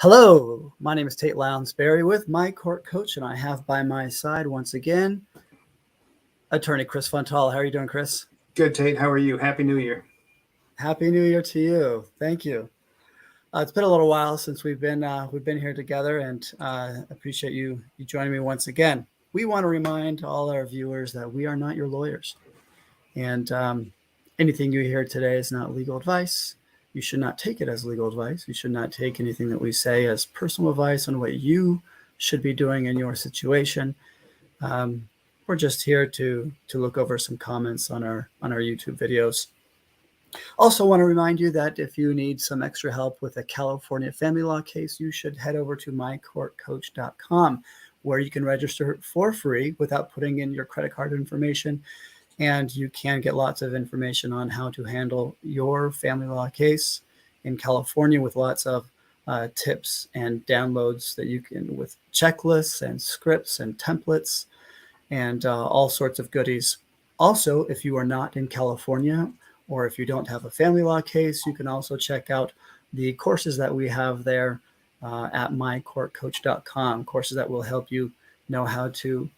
Hello, my name is Tate Lounsbury with My Court Coach, and I have by my side once again attorney Chris Fontal. How are you doing, Chris? Good, Tate. How are you? Happy New Year. Happy New Year to you. Thank you. It's been a little while since we've been here together, and appreciate you joining me once again. We want to remind all our viewers that we are not your lawyers, and anything you hear today is not legal advice. You should not take it as legal advice. You should not take anything that we say as personal advice on what you should be doing in your situation. We're just here to look over some comments on our YouTube videos. Also want to remind you that if you need some extra help with a California family law case, you should head over to mycourtcoach.com, where you can register for free without putting in your credit card information. And you can get lots of information on how to handle your family law case in California with lots of tips and downloads that you can, with checklists and scripts and templates and all sorts of goodies. Also, if you are not in California or if you don't have a family law case, you can also check out the courses that we have there at mycourtcoach.com, courses that will help you know how to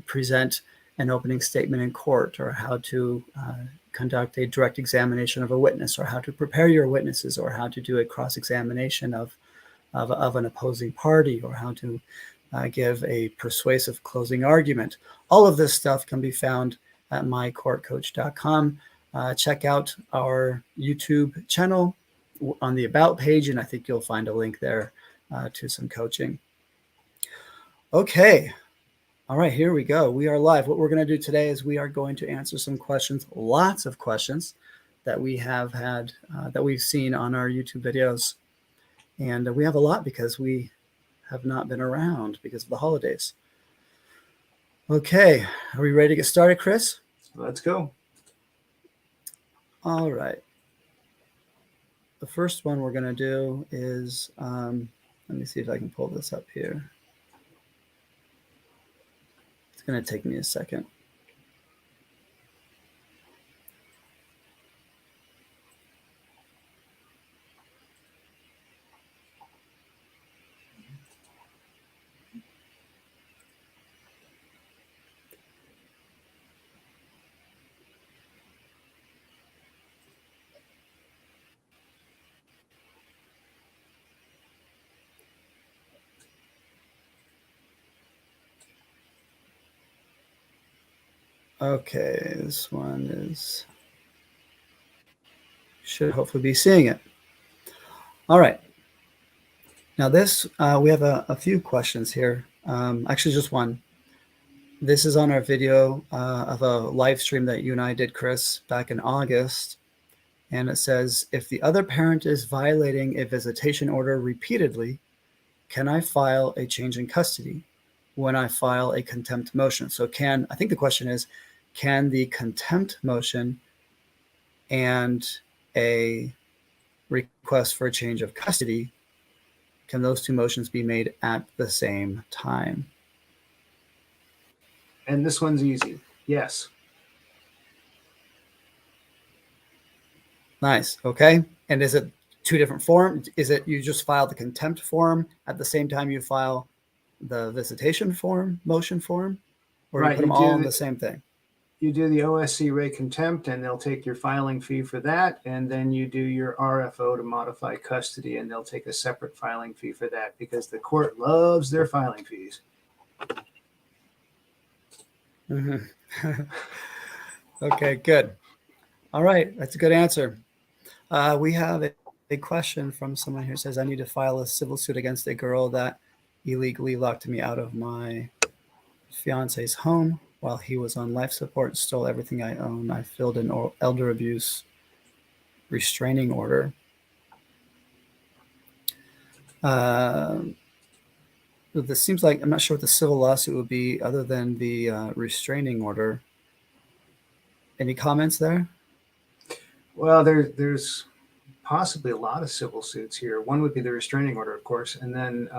present an opening statement in court, or how to conduct a direct examination of a witness, or how to prepare your witnesses, or how to do a cross-examination of an opposing party, or how to give a persuasive closing argument. All of this stuff can be found at mycourtcoach.com. Check out our YouTube channel on the About page, and I think you'll find a link there to some coaching. Okay. All right, here we go. We are live. What we're going to do today is we are going to answer some questions, lots of questions that we have had, that we've seen on our YouTube videos. And we have a lot because we have not been around because of the holidays. Okay, are we ready to get started, Chris? Let's go. All right. The first one we're going to do is, let me see if I can pull this up here. It's going to take me a second. Okay, this one is, should hopefully be seeing it. All right. Now this, we have a few questions here. Actually, just one. This is on our video of a live stream that you and I did, Chris, back in August. And it says, if the other parent is violating a visitation order repeatedly, can I file a change in custody when I file a contempt motion? So I think the question is, can the contempt motion and a request for a change of custody, can those two motions be made at the same time? And this one's easy. Yes. Nice. Okay. And is it two different forms? Is it you just file the contempt form at the same time you file the visitation form, motion form, or you put them all in the same thing? You do the OSC rate contempt, and they'll take your filing fee for that. And then you do your RFO to modify custody, and they'll take a separate filing fee for that because the court loves their filing fees. Mm-hmm. Okay, good. All right. That's a good answer. We have a question from someone who says, I need to file a civil suit against a girl that illegally locked me out of my fiance's home while he was on life support and stole everything I own. I filled an elder abuse restraining order. This seems like, I'm not sure what the civil lawsuit would be other than the restraining order. Any comments there? Well, there's possibly a lot of civil suits here. One would be the restraining order, of course, and then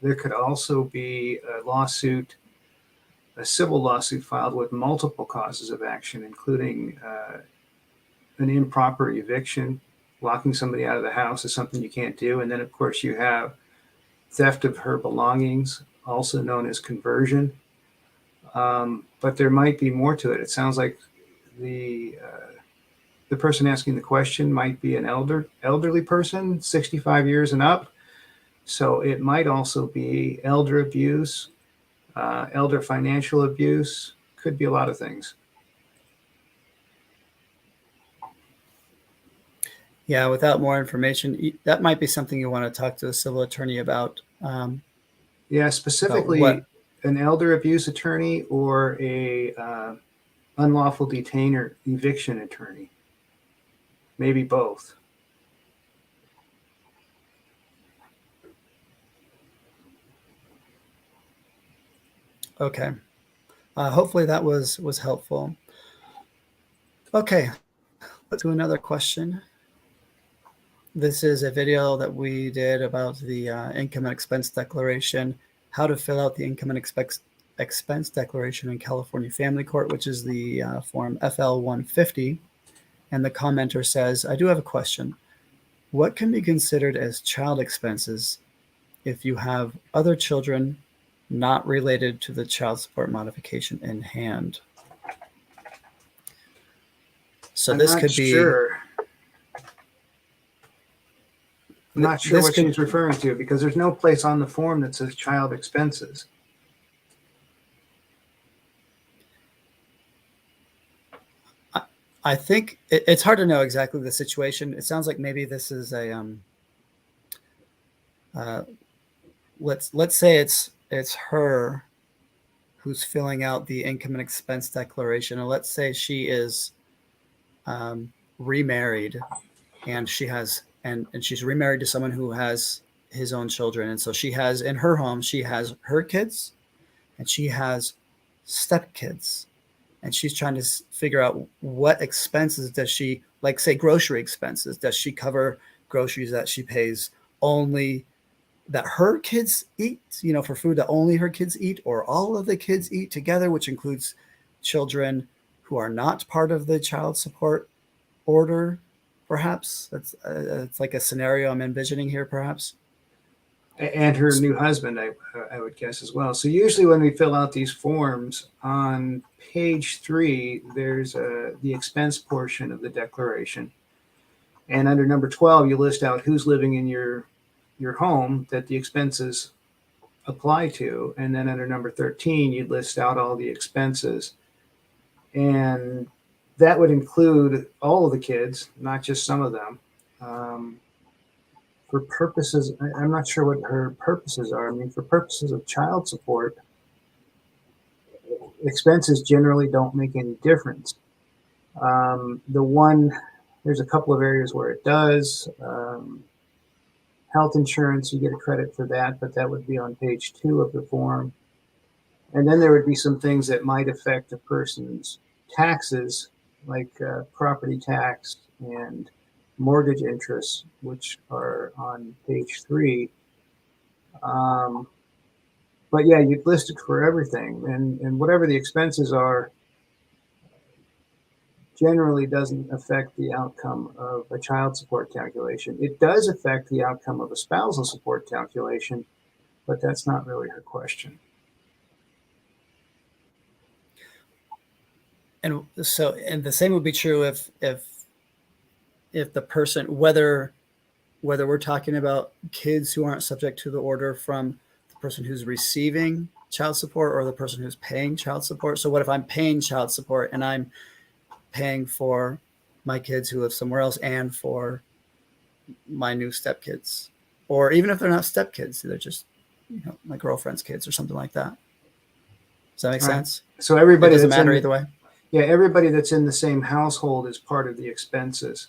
there could also be a lawsuit, a civil lawsuit filed with multiple causes of action, including an improper eviction. Locking somebody out of the house is something you can't do. And then, of course, you have theft of her belongings, also known as conversion. But there might be more to it. It sounds like the person asking the question might be an elderly person, 65 years and up. So it might also be elder abuse, elder financial abuse. Could be a lot of things. Yeah, without more information, that might be something you want to talk to a civil attorney about. Yeah, specifically an elder abuse attorney or a unlawful detainer eviction attorney. Maybe both. Okay. Hopefully that was helpful. Okay, let's do another question. This is a video that we did about the income and expense declaration, how to fill out the income and expense declaration in California Family Court, which is the form FL 150. And the commenter says, I do have a question. What can be considered as child expenses if you have other children not related to the child support modification in hand? So this could be... I'm not sure what she's referring to, because there's no place on the form that says child expenses. I think it's hard to know exactly the situation. It sounds like maybe this is a let's say it's her who's filling out the income and expense declaration, and let's say she is remarried, and she has and she's remarried to someone who has his own children, and so she has in her home, she has her kids and she has stepkids. And she's trying to figure out what expenses does she, like say grocery expenses, does she cover groceries that she pays only that her kids eat, for food that only her kids eat, or all of the kids eat together, which includes children who are not part of the child support order, perhaps? That's it's like a scenario I'm envisioning here, perhaps. And her new husband, I would guess as well. So usually when we fill out these forms, on page 3, there's the expense portion of the declaration. And under number 12, you list out who's living in your home that the expenses apply to. And then under number 13, you list out all the expenses. And that would include all of the kids, not just some of them. For purposes, I'm not sure what her purposes are. I mean, for purposes of child support, expenses generally don't make any difference. There's a couple of areas where it does. Health insurance, you get a credit for that, but that would be on page 2 of the form. And then there would be some things that might affect a person's taxes, like property tax and mortgage interests, which are on page 3. But yeah, you'd list it for everything, and whatever the expenses are generally doesn't affect the outcome of a child support calculation. It does affect the outcome of a spousal support calculation, but that's not really her question. And so, and the same would be true if the person, whether we're talking about kids who aren't subject to the order from the person who's receiving child support or the person who's paying child support. So what if I'm paying child support and I'm paying for my kids who live somewhere else and for my new stepkids? Or even if they're not stepkids, they're just, my girlfriend's kids or something like that. Does that make sense? So everybody, it doesn't matter either way. Yeah, everybody that's in the same household is part of the expenses.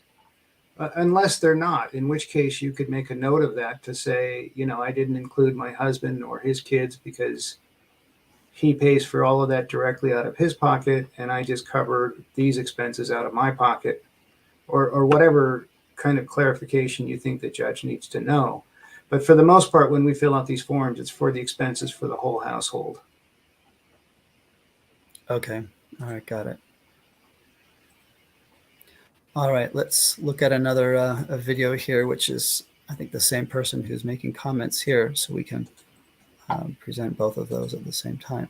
Unless they're not, in which case you could make a note of that to say, I didn't include my husband or his kids because he pays for all of that directly out of his pocket, and I just covered these expenses out of my pocket, or whatever kind of clarification you think the judge needs to know. But for the most part, when we fill out these forms, it's for the expenses for the whole household. Okay. All right. Got it. All right. Let's look at another a video here, which is I think, the same person who's making comments here, so we can present both of those at the same time.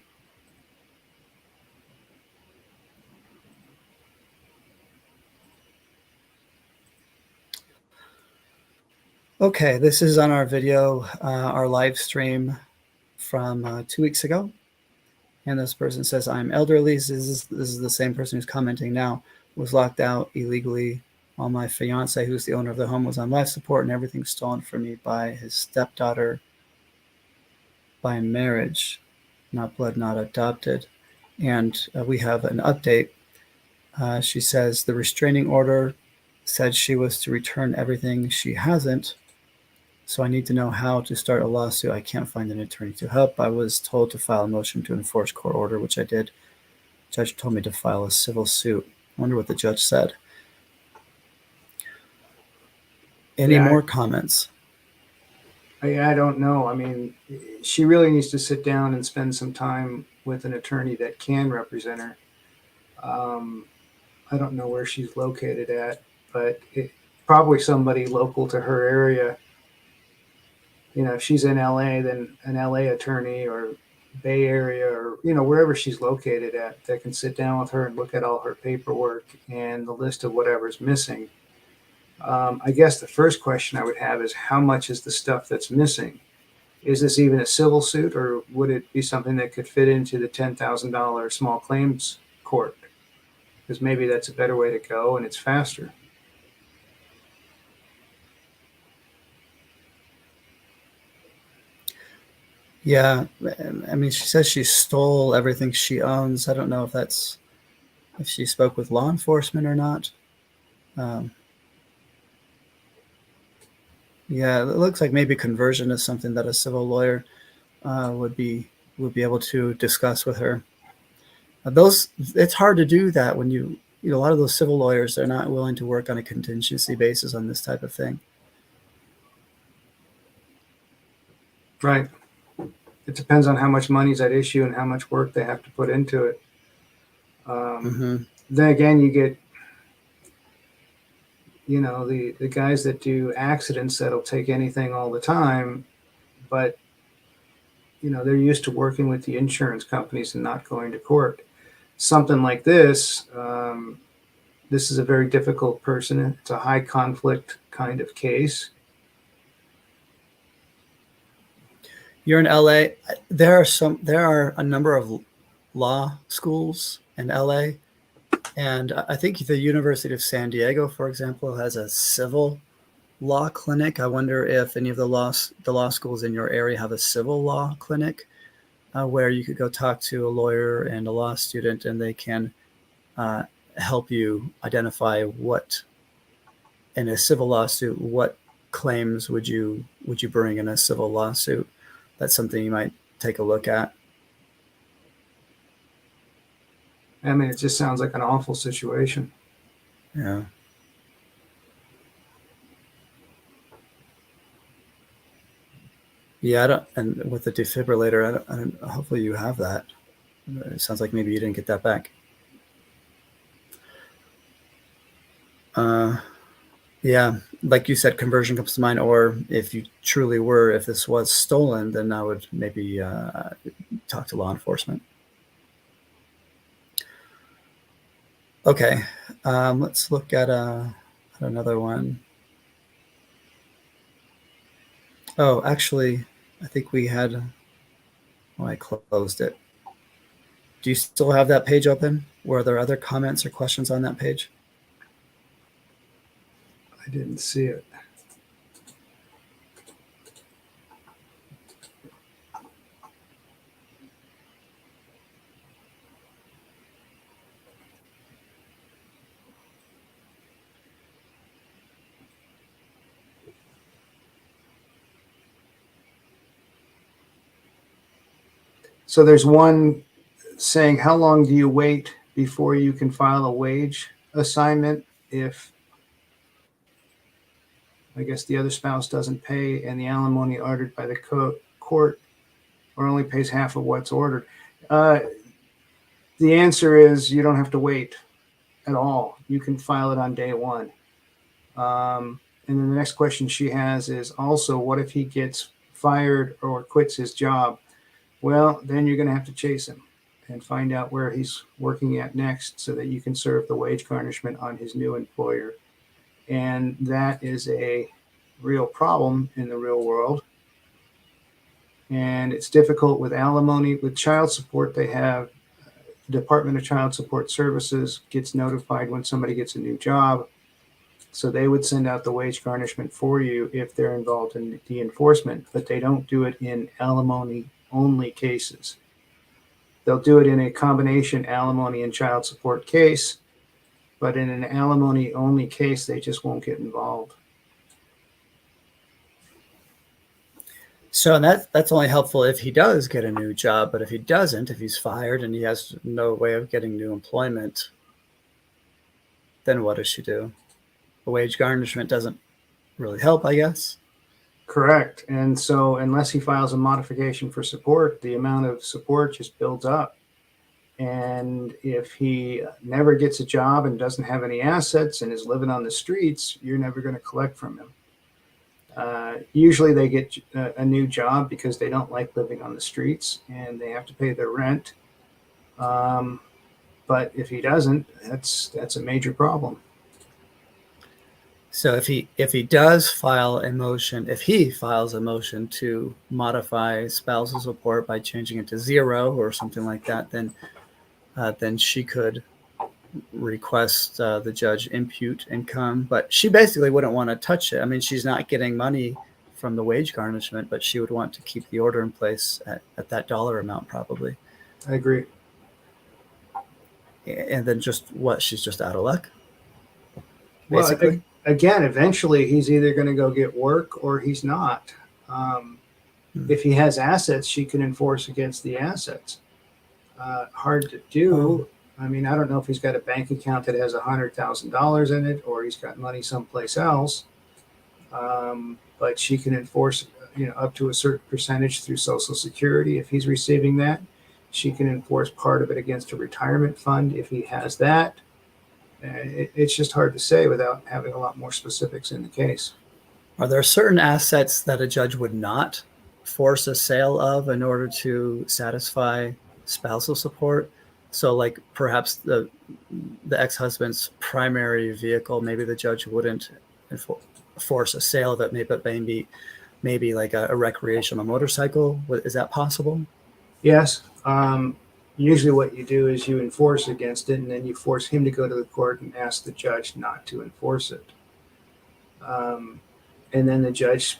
Okay, this is on our video, our live stream from 2 weeks ago. And this person says, I'm elderly. This is the same person who's commenting now. Was locked out illegally while my fiance, who's the owner of the home, was on life support, and everything stolen from me by his stepdaughter by marriage, not blood, not adopted. And we have an update. She says the restraining order said she was to return everything. She hasn't. So I need to know how to start a lawsuit. I can't find an attorney to help. I was told to file a motion to enforce court order, which I did. The judge told me to file a civil suit. I wonder what the judge said. Any more comments? I don't know. I mean, she really needs to sit down and spend some time with an attorney that can represent her. I don't know where she's located at, but probably somebody local to her area. You know, if she's in LA, then an LA attorney, or Bay Area, or, you know, wherever she's located at, that can sit down with her and look at all her paperwork and the list of whatever's missing. I guess the first question I would have is, how much is the stuff that's missing? Is this even a civil suit, or would it be something that could fit into the $10,000 small claims court? Because maybe that's a better way to go and it's faster. Yeah, I mean, she says she stole everything she owns. I don't know if she spoke with law enforcement or not. Yeah, it looks like maybe conversion is something that a civil lawyer would be able to discuss with her. It's hard to do that when you know, a lot of those civil lawyers, they're not willing to work on a contingency basis on this type of thing. Right. It depends on how much money's at issue and how much work they have to put into it. Then again, you get, you know, the guys that do accidents that'll take anything all the time, but, you know, they're used to working with the insurance companies and not going to court. Something like this, this is a very difficult person. It's a high conflict kind of case. You're in LA. There are a number of law schools in LA, and I think the University of San Diego, for example, has a civil law clinic. I wonder if any of the law schools in your area have a civil law clinic where you could go talk to a lawyer and a law student, and they can help you identify what, in a civil lawsuit, what claims would you bring in a civil lawsuit. That's something you might take a look at. I mean, it just sounds like an awful situation. Yeah. Yeah, and with the defibrillator, I don't, hopefully you have that. It sounds like maybe you didn't get that back. Yeah, like you said, conversion comes to mind, or if you truly were, if this was stolen, then I would maybe talk to law enforcement. Okay, let's look at another one. Oh, actually, I think we had, oh, I closed it. Do you still have that page open? Were there other comments or questions on that page? I didn't see it. So there's one saying, how long do you wait before you can file a wage assignment if, I guess, the other spouse doesn't pay and the alimony ordered by the court or only pays half of what's ordered? The answer is you don't have to wait at all. You can file it on day one. And then the next question she has is also, what if he gets fired or quits his job? Well, then you're going to have to chase him and find out where he's working at next so that you can serve the wage garnishment on his new employer. And that is a real problem in the real world. And it's difficult with alimony. With child support, they have Department of Child Support Services gets notified when somebody gets a new job. So they would send out the wage garnishment for you if they're involved in the enforcement, but they don't do it in alimony only cases. They'll do it in a combination alimony and child support case, but in an alimony only case, they just won't get involved. So and that's only helpful if he does get a new job, but if he doesn't, if he's fired and he has no way of getting new employment, then what does she do? The wage garnishment doesn't really help, I guess. Correct. And so unless he files a modification for support, the amount of support just builds up. And if he never gets a job and doesn't have any assets and is living on the streets, you're never going to collect from him. Usually they get a new job because they don't like living on the streets and they have to pay their rent. But if he doesn't, that's a major problem. So if he does file a motion, if he files a motion to modify spousal support by changing it to 0 or something like that, then she could request the judge impute income, but she basically wouldn't want to touch it. I mean, she's not getting money from the wage garnishment, but she would want to keep the order in place at that dollar amount, probably. I agree. And then she's just out of luck, basically. Well, again, eventually he's either going to go get work or he's not. If he has assets, she can enforce against the assets. Hard to do. I mean, I don't know if he's got a bank account that has $100,000 in it or he's got money someplace else. But she can enforce, up to a certain percentage through Social Security. If he's receiving that, she can enforce part of it against a retirement fund if he has that. It's just hard to say without having a lot more specifics in the case. Are there certain assets that a judge would not force a sale of in order to satisfy spousal support? So like perhaps the ex-husband's primary vehicle, maybe the judge wouldn't force a sale of it, but maybe like a recreational motorcycle. Is that possible? Yes. Usually what you do is you enforce against it and then you force him to go to the court and ask the judge not to enforce it. And then the judge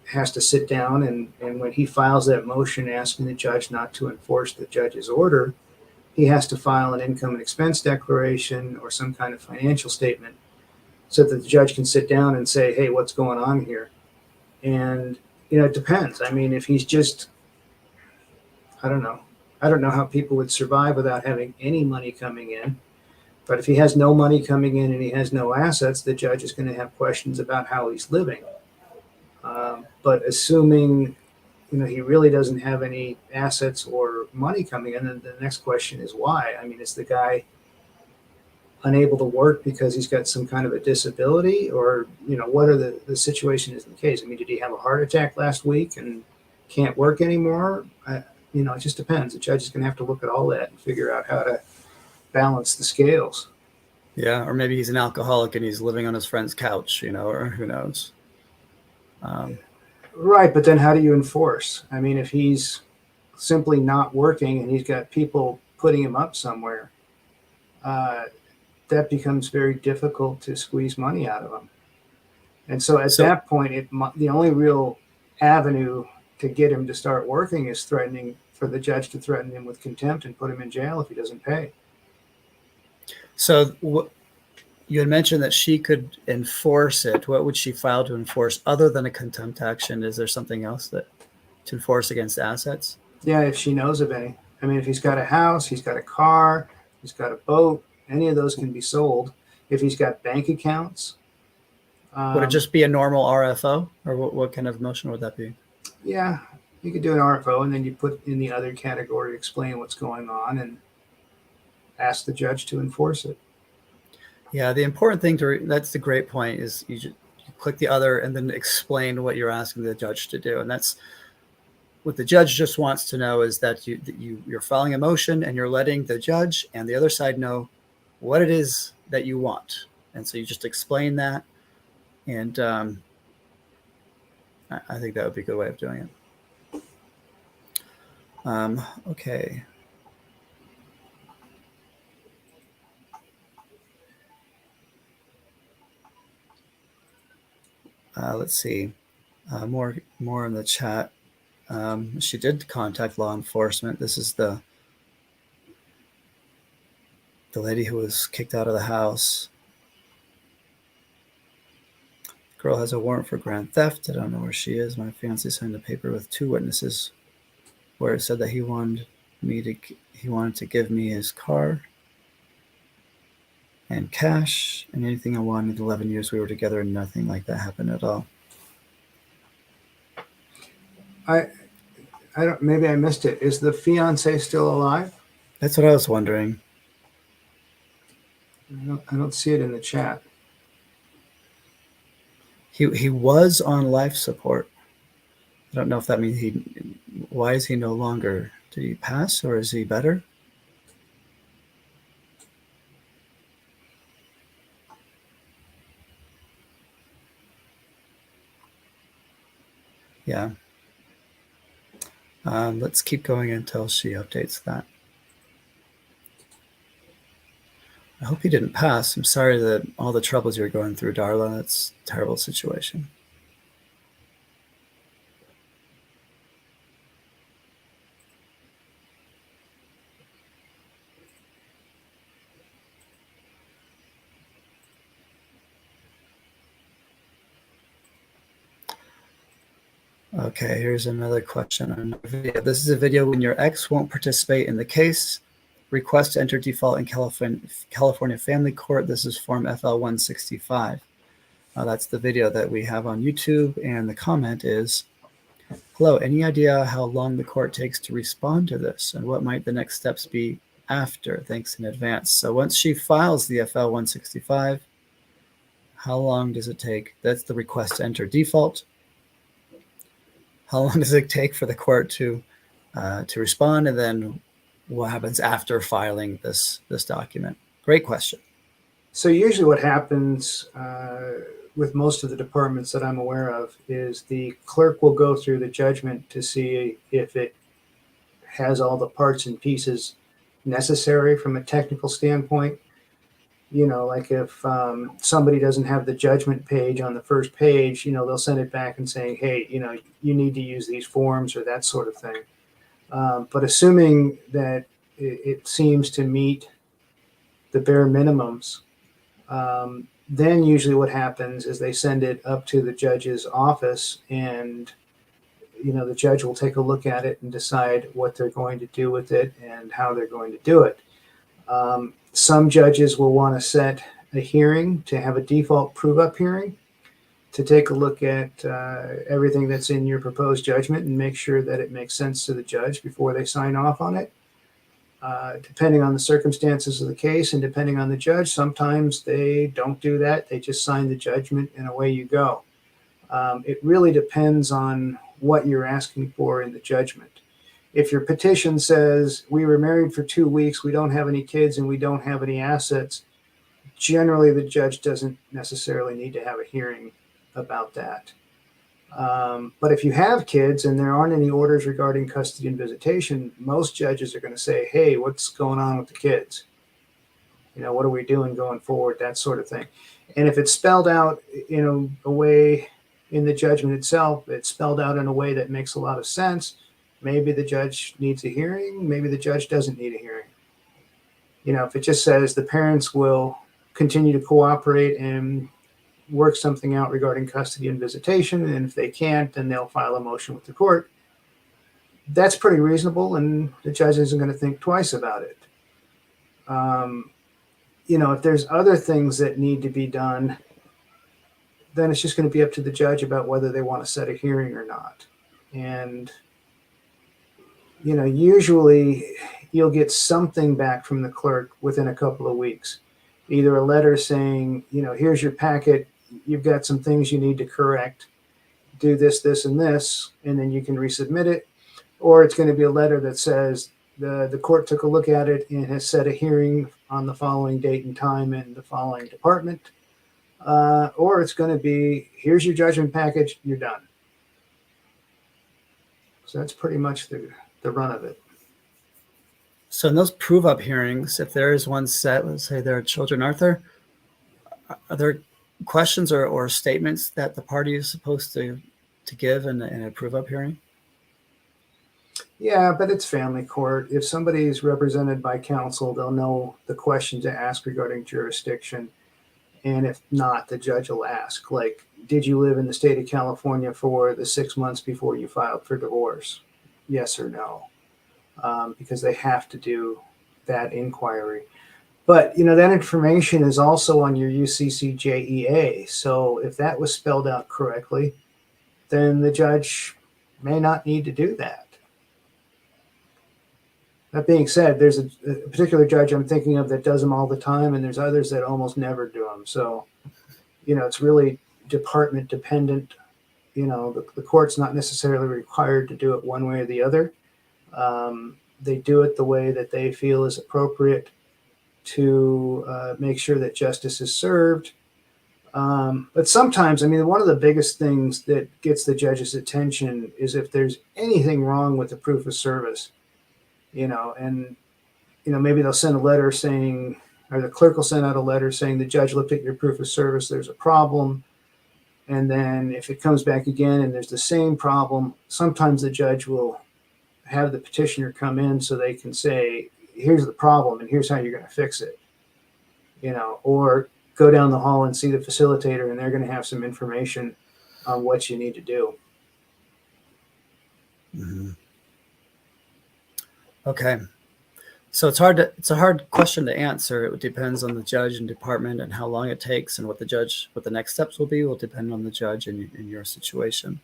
has to sit down and when he files that motion asking the judge not to enforce the judge's order, he has to file an income and expense declaration or some kind of financial statement so that the judge can sit down and say, hey, what's going on here? And, it depends. I mean, if he's just, I don't know how people would survive without having any money coming in. But if he has no money coming in and he has no assets, the judge is going to have questions about how he's living. But assuming, he really doesn't have any assets or money coming in, then the next question is why? I mean, is the guy unable to work because he's got some kind of a disability or, what are the situation is in the case? I mean, did he have a heart attack last week and can't work anymore? It just depends. The judge is going to have to look at all that and figure out how to balance the scales. Yeah, or maybe he's an alcoholic and he's living on his friend's couch, or who knows. Right, but then how do you enforce? I mean, if he's simply not working and he's got people putting him up somewhere, that becomes very difficult to squeeze money out of him. And so at that point, the only real avenue to get him to start working is for the judge to threaten him with contempt and put him in jail if he doesn't pay. So you had mentioned that she could enforce it. What would she file to enforce other than a contempt action? Is there something else to enforce against assets? Yeah, if she knows of any. I mean, if he's got a house, he's got a car, he's got a boat, any of those can be sold. If he's got bank accounts. Would it just be a normal RFO? Or what kind of motion would that be? Yeah, you could do an RFO and then you put in the other category, explain what's going on and ask the judge to enforce it. Yeah, the important thing that's the great point is you click the other, and then explain what you're asking the judge to do. And that's what the judge just wants to know, is that you're filing a motion and you're letting the judge and the other side know what it is that you want. And so you just explain that. And I think that would be a good way of doing it. Okay. Let's see. More in the chat. She did contact law enforcement. This is the lady who was kicked out of the house. Girl has a warrant for grand theft. I don't know where she is. My fiance signed a paper with 2 witnesses where it said that he wanted to give me his car and cash and anything I wanted. 11 years we were together and nothing like that happened at all. I don't. Maybe I missed it. Is the fiance still alive? That's what I was wondering. I don't see it in the chat. He was on life support. I don't know if that means why is he no longer? Did he pass, or is he better? Yeah. Let's keep going until she updates that. I hope he didn't pass. I'm sorry that all the troubles you're going through, Darla. That's a terrible situation. Okay, here's another question on another video. This is a video when your ex won't participate in the case. Request to enter default in California Family Court. This is Form FL-165. That's the video that we have on YouTube, and the comment is, hello, any idea how long the court takes to respond to this, and what might the next steps be after? Thanks in advance. So once she files the FL-165, how long does it take? That's the request to enter default. How long does it take for the court to respond, and then what happens after filing this document? Great question. So usually what happens with most of the departments that I'm aware of is the clerk will go through the judgment to see if it has all the parts and pieces necessary from a technical standpoint. You know, like if somebody doesn't have the judgment page on the first page, you know, they'll send it back and saying, hey, you know, you need to use these forms or that sort of thing. But assuming that it seems to meet the bare minimums, then usually what happens is they send it up to the judge's office, and you know, the judge will take a look at it and decide what they're going to do with it and how they're going to do it. Some judges will want to set a hearing to have a default prove-up hearing to take a look at everything that's in your proposed judgment and make sure that it makes sense to the judge before they sign off on it. Depending on the circumstances of the case and depending on the judge, sometimes they don't do that. They just sign the judgment and away you go. It really depends on what you're asking for in the judgment. If your petition says we were married for 2 weeks, we don't have any kids, and we don't have any assets, generally the judge doesn't necessarily need to have a hearing about that. But if you have kids and there aren't any orders regarding custody and visitation, most judges are going to say, hey, what's going on with the kids? You know, what are we doing going forward? That sort of thing. And if it's spelled out in a way in the judgment itself, it's spelled out in a way that makes a lot of sense, maybe the judge needs a hearing, maybe the judge doesn't need a hearing. You know, if it just says the parents will continue to cooperate and work something out regarding custody and visitation, and if they can't, then they'll file a motion with the court. That's pretty reasonable, and the judge isn't going to think twice about it. You know, if there's other things that need to be done, then it's just going to be up to the judge about whether they want to set a hearing or not. And, you know, usually you'll get something back from the clerk within a couple of weeks. Either a letter saying, you know, here's your packet, you've got some things you need to correct. Do this, this, and this, and then you can resubmit it. Or it's going to be a letter that says the court took a look at it and has set a hearing on the following date and time in the following department. Or it's going to be, here's your judgment package, you're done. So that's pretty much the run of it. So in those prove-up hearings, if there is one set, let's say there are children, Arthur, are there questions or statements that the party is supposed to give in a prove-up hearing? Yeah, but it's family court. If somebody is represented by counsel, they'll know the question to ask regarding jurisdiction. And if not, the judge will ask, like, did you live in the state of California for the 6 months before you filed for divorce? Yes or no? Because they have to do that inquiry. But, that information is also on your UCCJEA. So if that was spelled out correctly, then the judge may not need to do that. That being said, there's a particular judge I'm thinking of that does them all the time, and there's others that almost never do them. So, it's really department dependent. The court's not necessarily required to do it one way or the other. They do it the way that they feel is appropriate to make sure that justice is served. But sometimes, one of the biggest things that gets the judge's attention is if there's anything wrong with the proof of service. Maybe they'll send a letter saying, or the clerk will send out a letter saying the judge looked at your proof of service, there's a problem. And then if it comes back again and there's the same problem, sometimes the judge will have the petitioner come in so they can say, here's the problem and here's how you're going to fix it. Or go down the hall and see the facilitator and they're going to have some information on what you need to do. Mm-hmm. Okay. So it's a hard question to answer. It depends on the judge and department and how long it takes, and what the next steps will be will depend on the judge and in your situation.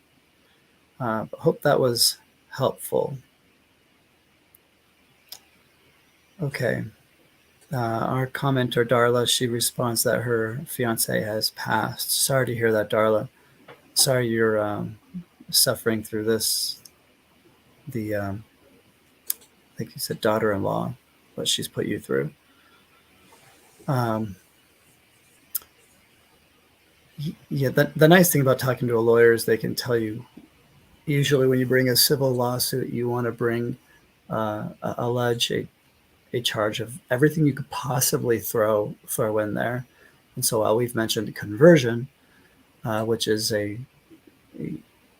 But hope that was helpful. Okay. Our commenter, Darla, she responds that her fiance has passed. Sorry to hear that, Darla. Sorry you're suffering through this. I think you said daughter-in-law, what she's put you through. Yeah, the nice thing about talking to a lawyer is they can tell you, usually when you bring a civil lawsuit, you want to bring, allege a charge of everything you could possibly throw in there. And so while we've mentioned conversion, which is an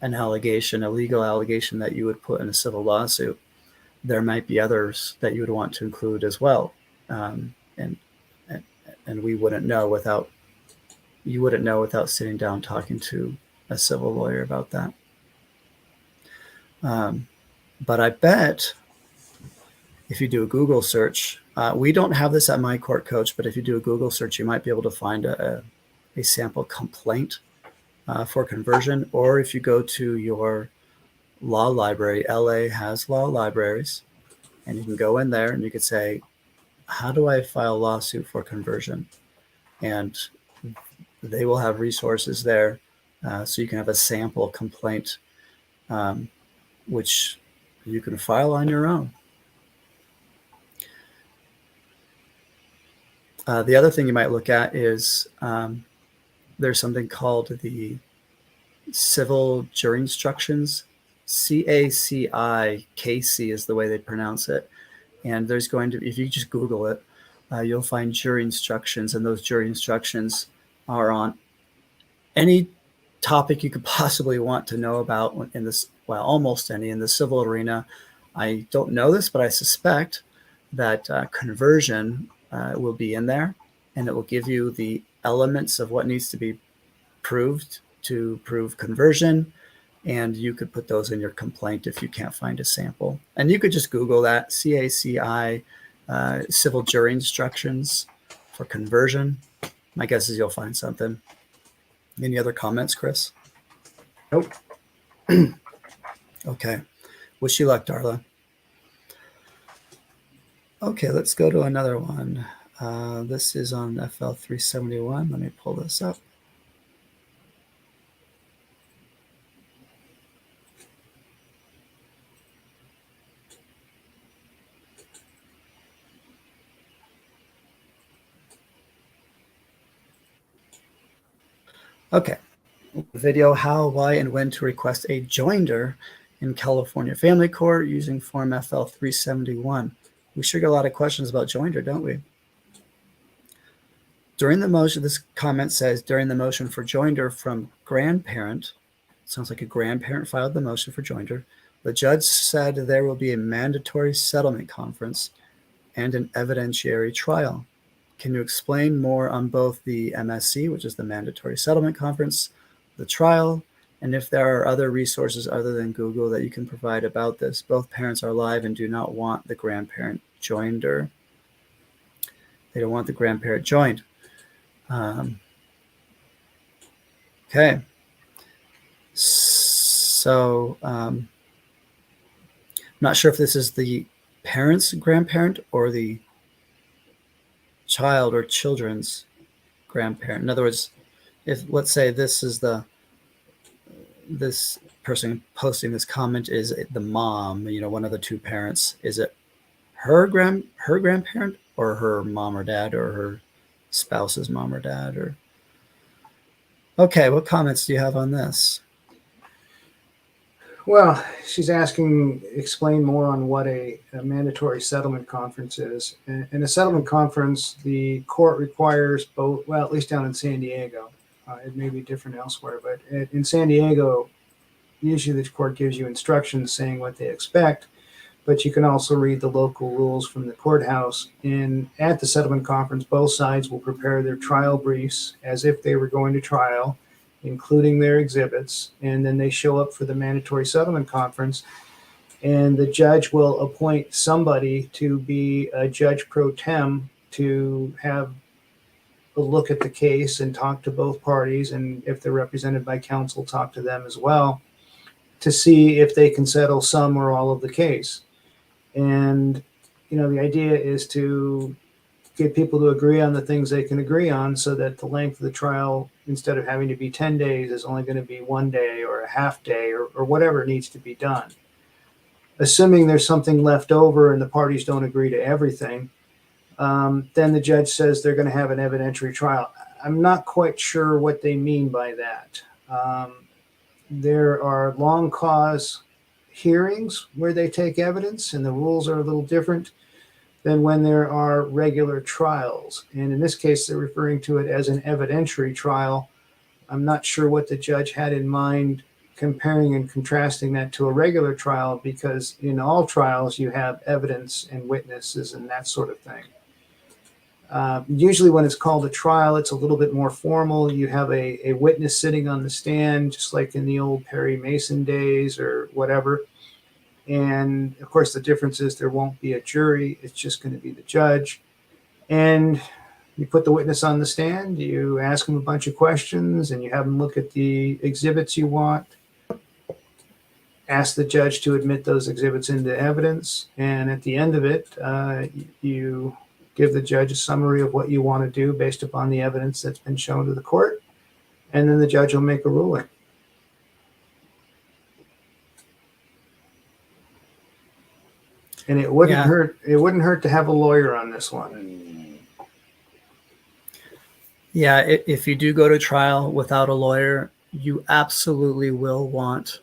allegation, a legal allegation that you would put in a civil lawsuit, there might be others that you would want to include as well. And we wouldn't know without sitting down talking to a civil lawyer about that. But I bet if you do a Google search, we don't have this at My Court Coach, but if you do a Google search, you might be able to find a sample complaint for conversion. Or if you go to your law library, LA has law libraries, and you can go in there and you could say, how do I file a lawsuit for conversion? And they will have resources there. So you can have a sample complaint, which you can file on your own. The other thing you might look at is there's something called the Civil Jury Instructions. CACI is the way they pronounce it. And there's going to, if you just Google it, you'll find jury instructions, and those jury instructions are on any topic you could possibly want to know about in this, well, almost any in the civil arena. I don't know this, but I suspect that conversion will be in there, and it will give you the elements of what needs to be proved to prove conversion. And you could put those in your complaint if you can't find a sample. And you could just Google that, CACI, Civil Jury Instructions for conversion. My guess is you'll find something. Any other comments, Chris? Nope. Okay. Wish you luck, Darla. Okay, let's go to another one. This is on FL 371. Let me pull this up. Okay. Video how, why, and when to request a joinder in California Family Court using Form FL 371. We sure get a lot of questions about joinder, don't we? During the motion, this comment says, during the motion for joinder from grandparent, sounds like a grandparent filed the motion for joinder, the judge said there will be a mandatory settlement conference and an evidentiary trial. Can you explain more on both the MSC, which is the mandatory settlement conference, the trial, and if there are other resources other than Google that you can provide about this? Both parents are alive and do not want the grandparent joinder. They don't want the grandparent joined. Okay. So I'm not sure if this is the parent's grandparent or the child or children's grandparent. In other words, if let's say this person posting this comment is the mom, one of the two parents, is it her grandparent or her mom or dad or her spouse's mom or dad? Or okay, what comments do you have on this? Well, she's asking, explain more on what a mandatory settlement conference is. In a settlement conference, the court requires both, well, at least down in San Diego, it may be different elsewhere, but in San Diego, usually the court gives you instructions saying what they expect, but you can also read the local rules from the courthouse. And at the settlement conference, both sides will prepare their trial briefs as if they were going to trial, including their exhibits, and then they show up for the mandatory settlement conference, and the judge will appoint somebody to be a judge pro tem to have a look at the case and talk to both parties, and if they're represented by counsel, talk to them as well, to see if they can settle some or all of the case. And the idea is to get people to agree on the things they can agree on, so that the length of the trial, instead of having to be 10 days, is only going to be 1 day or a half day or whatever needs to be done. Assuming there's something left over and the parties don't agree to everything, then the judge says they're going to have an evidentiary trial. I'm not quite sure what they mean by that. There are long cause hearings where they take evidence, and the rules are a little different than when there are regular trials. And in this case, they're referring to it as an evidentiary trial. I'm not sure what the judge had in mind comparing and contrasting that to a regular trial, because in all trials you have evidence and witnesses and that sort of thing. Usually when it's called a trial, it's a little bit more formal. You have a witness sitting on the stand, just like in the old Perry Mason days or whatever. And of course, the difference is there won't be a jury. It's just going to be the judge. And you put the witness on the stand, you ask him a bunch of questions, and you have him look at the exhibits you want. Ask the judge to admit those exhibits into evidence. And at the end of it, you give the judge a summary of what you want to do based upon the evidence that's been shown to the court. And then the judge will make a ruling. And it wouldn't hurt. It wouldn't hurt to have a lawyer on this one. Yeah, if you do go to trial without a lawyer, you absolutely will want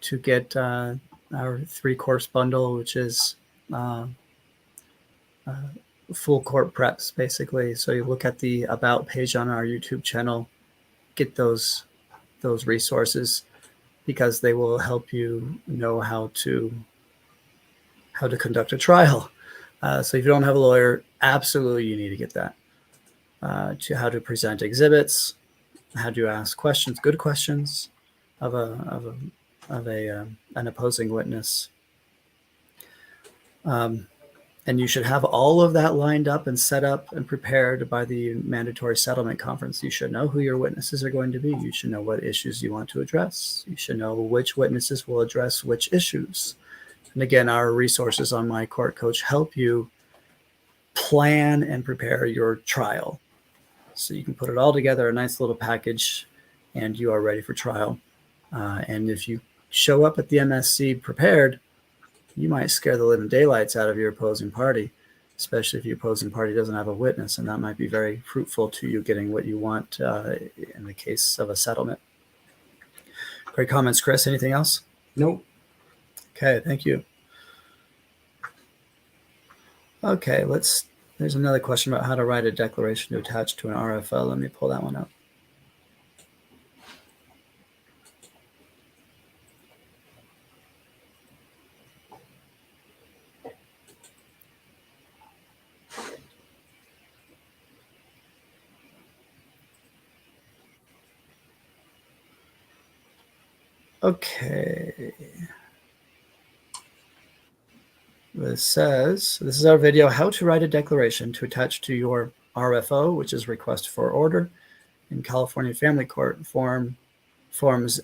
to get our 3-course bundle, which is full court preps, basically. So you look at the About page on our YouTube channel, get those resources, because they will help you know how to conduct a trial. So if you don't have a lawyer, absolutely you need to get that. To how to present exhibits, how to ask questions, good questions of an opposing witness. And you should have all of that lined up and set up and prepared by the mandatory settlement conference. You should know who your witnesses are going to be. You should know what issues you want to address. You should know which witnesses will address which issues. And again, our resources on My Court Coach help you plan and prepare your trial. So you can put it all together, a nice little package, and you are ready for trial. And if you show up at the MSC prepared, you might scare the living daylights out of your opposing party. especially if the opposing party doesn't have a witness, and that might be very fruitful to you getting what you want in the case of a settlement. Great comments, Chris. Anything else? Nope. Okay, thank you. Okay, there's another question about how to write a declaration to attach to an RFO. Let me pull that one up. Okay. This says, this is our video, how to write a declaration to attach to your RFO, which is request for order in California Family Court forms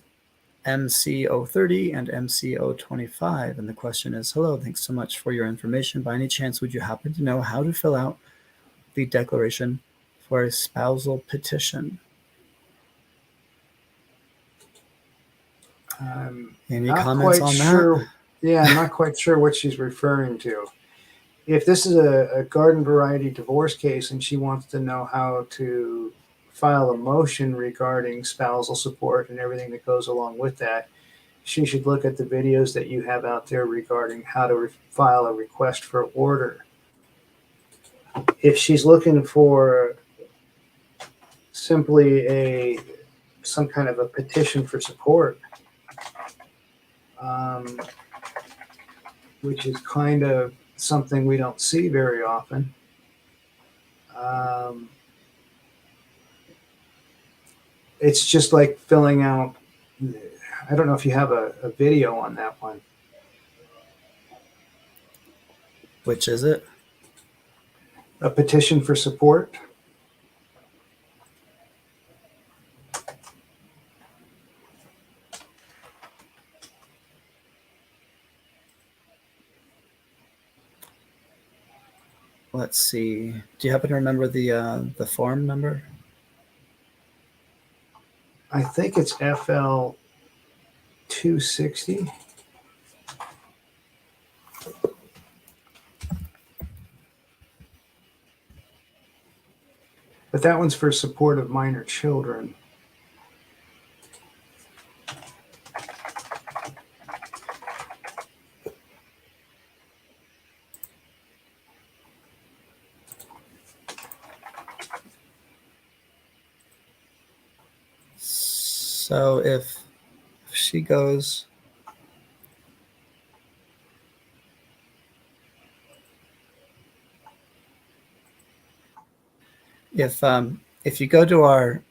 MC030 and MC025. And the question is, hello, thanks so much for your information. By any chance, would you happen to know how to fill out the declaration for a spousal petition? Any comments on that? Yeah, I'm not quite sure what she's referring to. If this is a garden variety divorce case and she wants to know how to file a motion regarding spousal support and everything that goes along with that, she should look at the videos that you have out there regarding how to file a request for order. If she's looking for simply some kind of a petition for support, which is kind of something we don't see very often. It's just like filling out, I don't know if you have a video on that one. Which is it? A petition for support. Let's see. Do you happen to remember the form number? I think it's FL 260. But that one's for support of minor children. So if she goes, if you go to our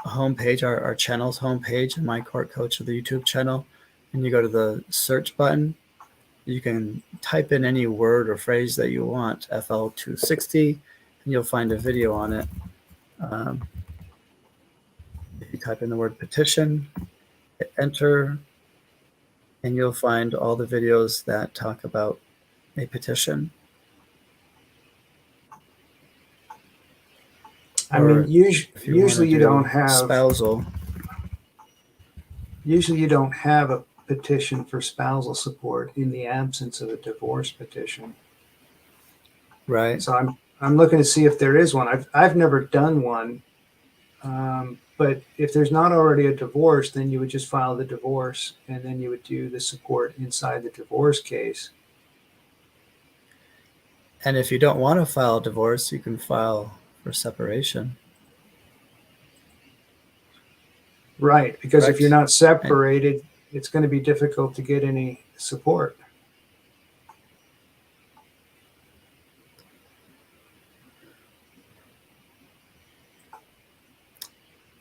homepage, our channel's homepage, My Court Coach of the YouTube channel, and you go to the search button, you can type in any word or phrase that you want, FL 260, and you'll find a video on it. If you type in the word petition, hit enter, and you'll find all the videos that talk about a petition. I mean, usually you don't have spousal. Usually you don't have a petition for spousal support in the absence of a divorce petition. Right. So I'm looking to see if there is one. I've never done one. But if there's not already a divorce, then you would just file the divorce and then you would do the support inside the divorce case. And if you don't want to file a divorce, you can file for separation. Right, because Correct. If you're not separated, it's going to be difficult to get any support.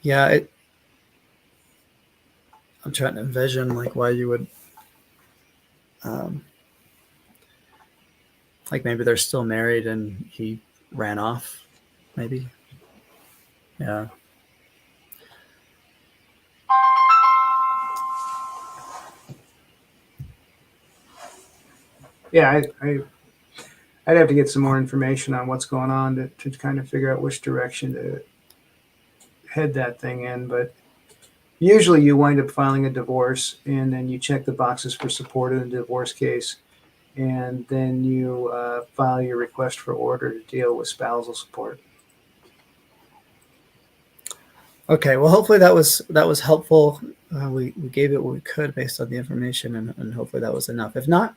Yeah, I'm trying to envision like why you would, like maybe they're still married and he ran off, maybe. Yeah. Yeah, I'd have to get some more information on what's going on to kind of figure out which direction to head that thing in. But usually you wind up filing a divorce and then you check the boxes for support in the divorce case. and then you file your request for order to deal with spousal support. Okay, well, hopefully that was helpful. We gave it what we could based on the information, and hopefully that was enough. If not,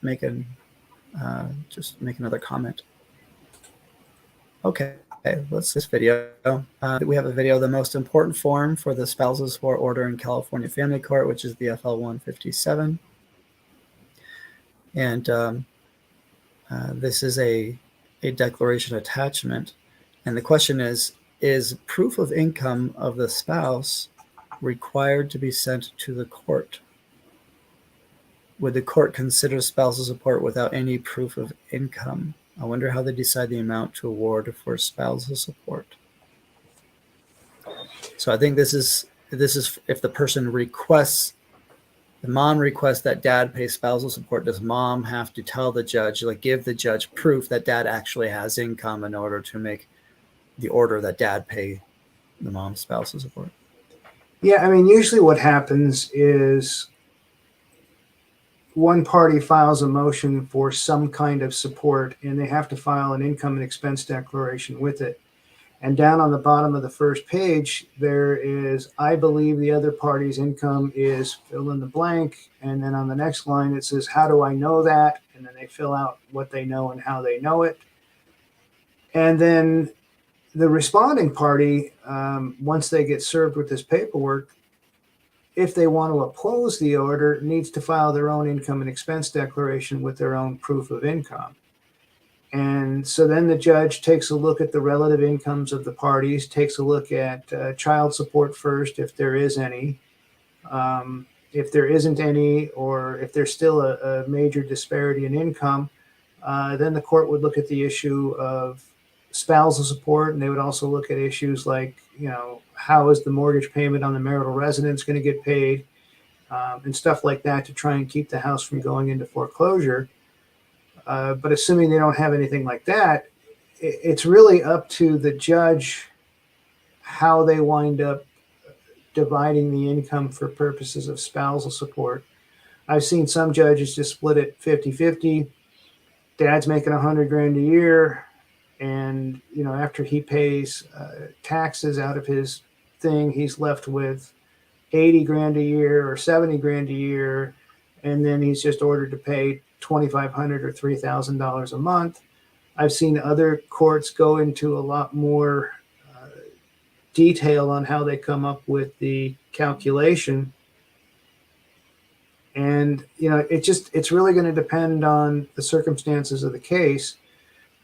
just make another comment. Okay, let's this video. We have a video, the most important form for the spousal support order in California Family Court, which is the FL 157. And this is a declaration attachment. And the question is proof of income of the spouse required to be sent to the court? Would the court consider spousal support without any proof of income? I wonder how they decide the amount to award for spousal support. So I think this is if the person requests, the mom requests that dad pay spousal support, does mom have to tell the judge, like give the judge proof that dad actually has income in order to make the order that dad pay the mom's spousal support? Yeah, I mean, usually what happens is one party files a motion for some kind of support, and they have to file an income and expense declaration with it. And down on the bottom of the first page, there is, I believe the other party's income is fill in the blank. And then on the next line, it says, how do I know that? And then they fill out what they know and how they know it. And then the responding party, once they get served with this paperwork, if they want to oppose the order, needs to file their own income and expense declaration with their own proof of income. And so then the judge takes a look at the relative incomes of the parties, takes a look at child support first, if there is any. If there isn't any, or if there's still a major disparity in income, then the court would look at the issue of spousal support, and they would also look at issues like, how is the mortgage payment on the marital residence going to get paid, and stuff like that, to try and keep the house from going into foreclosure. But assuming they don't have anything like that, it's really up to the judge how they wind up dividing the income for purposes of spousal support. I've seen some judges just split it 50-50. Dad's making $100,000 a year, and after he pays taxes out of his thing, he's left with $80,000 a year or $70,000 a year, and then he's just ordered to pay $2,500 or $3,000 a month. I've seen other courts go into a lot more detail on how they come up with the calculation. And, it's really going to depend on the circumstances of the case.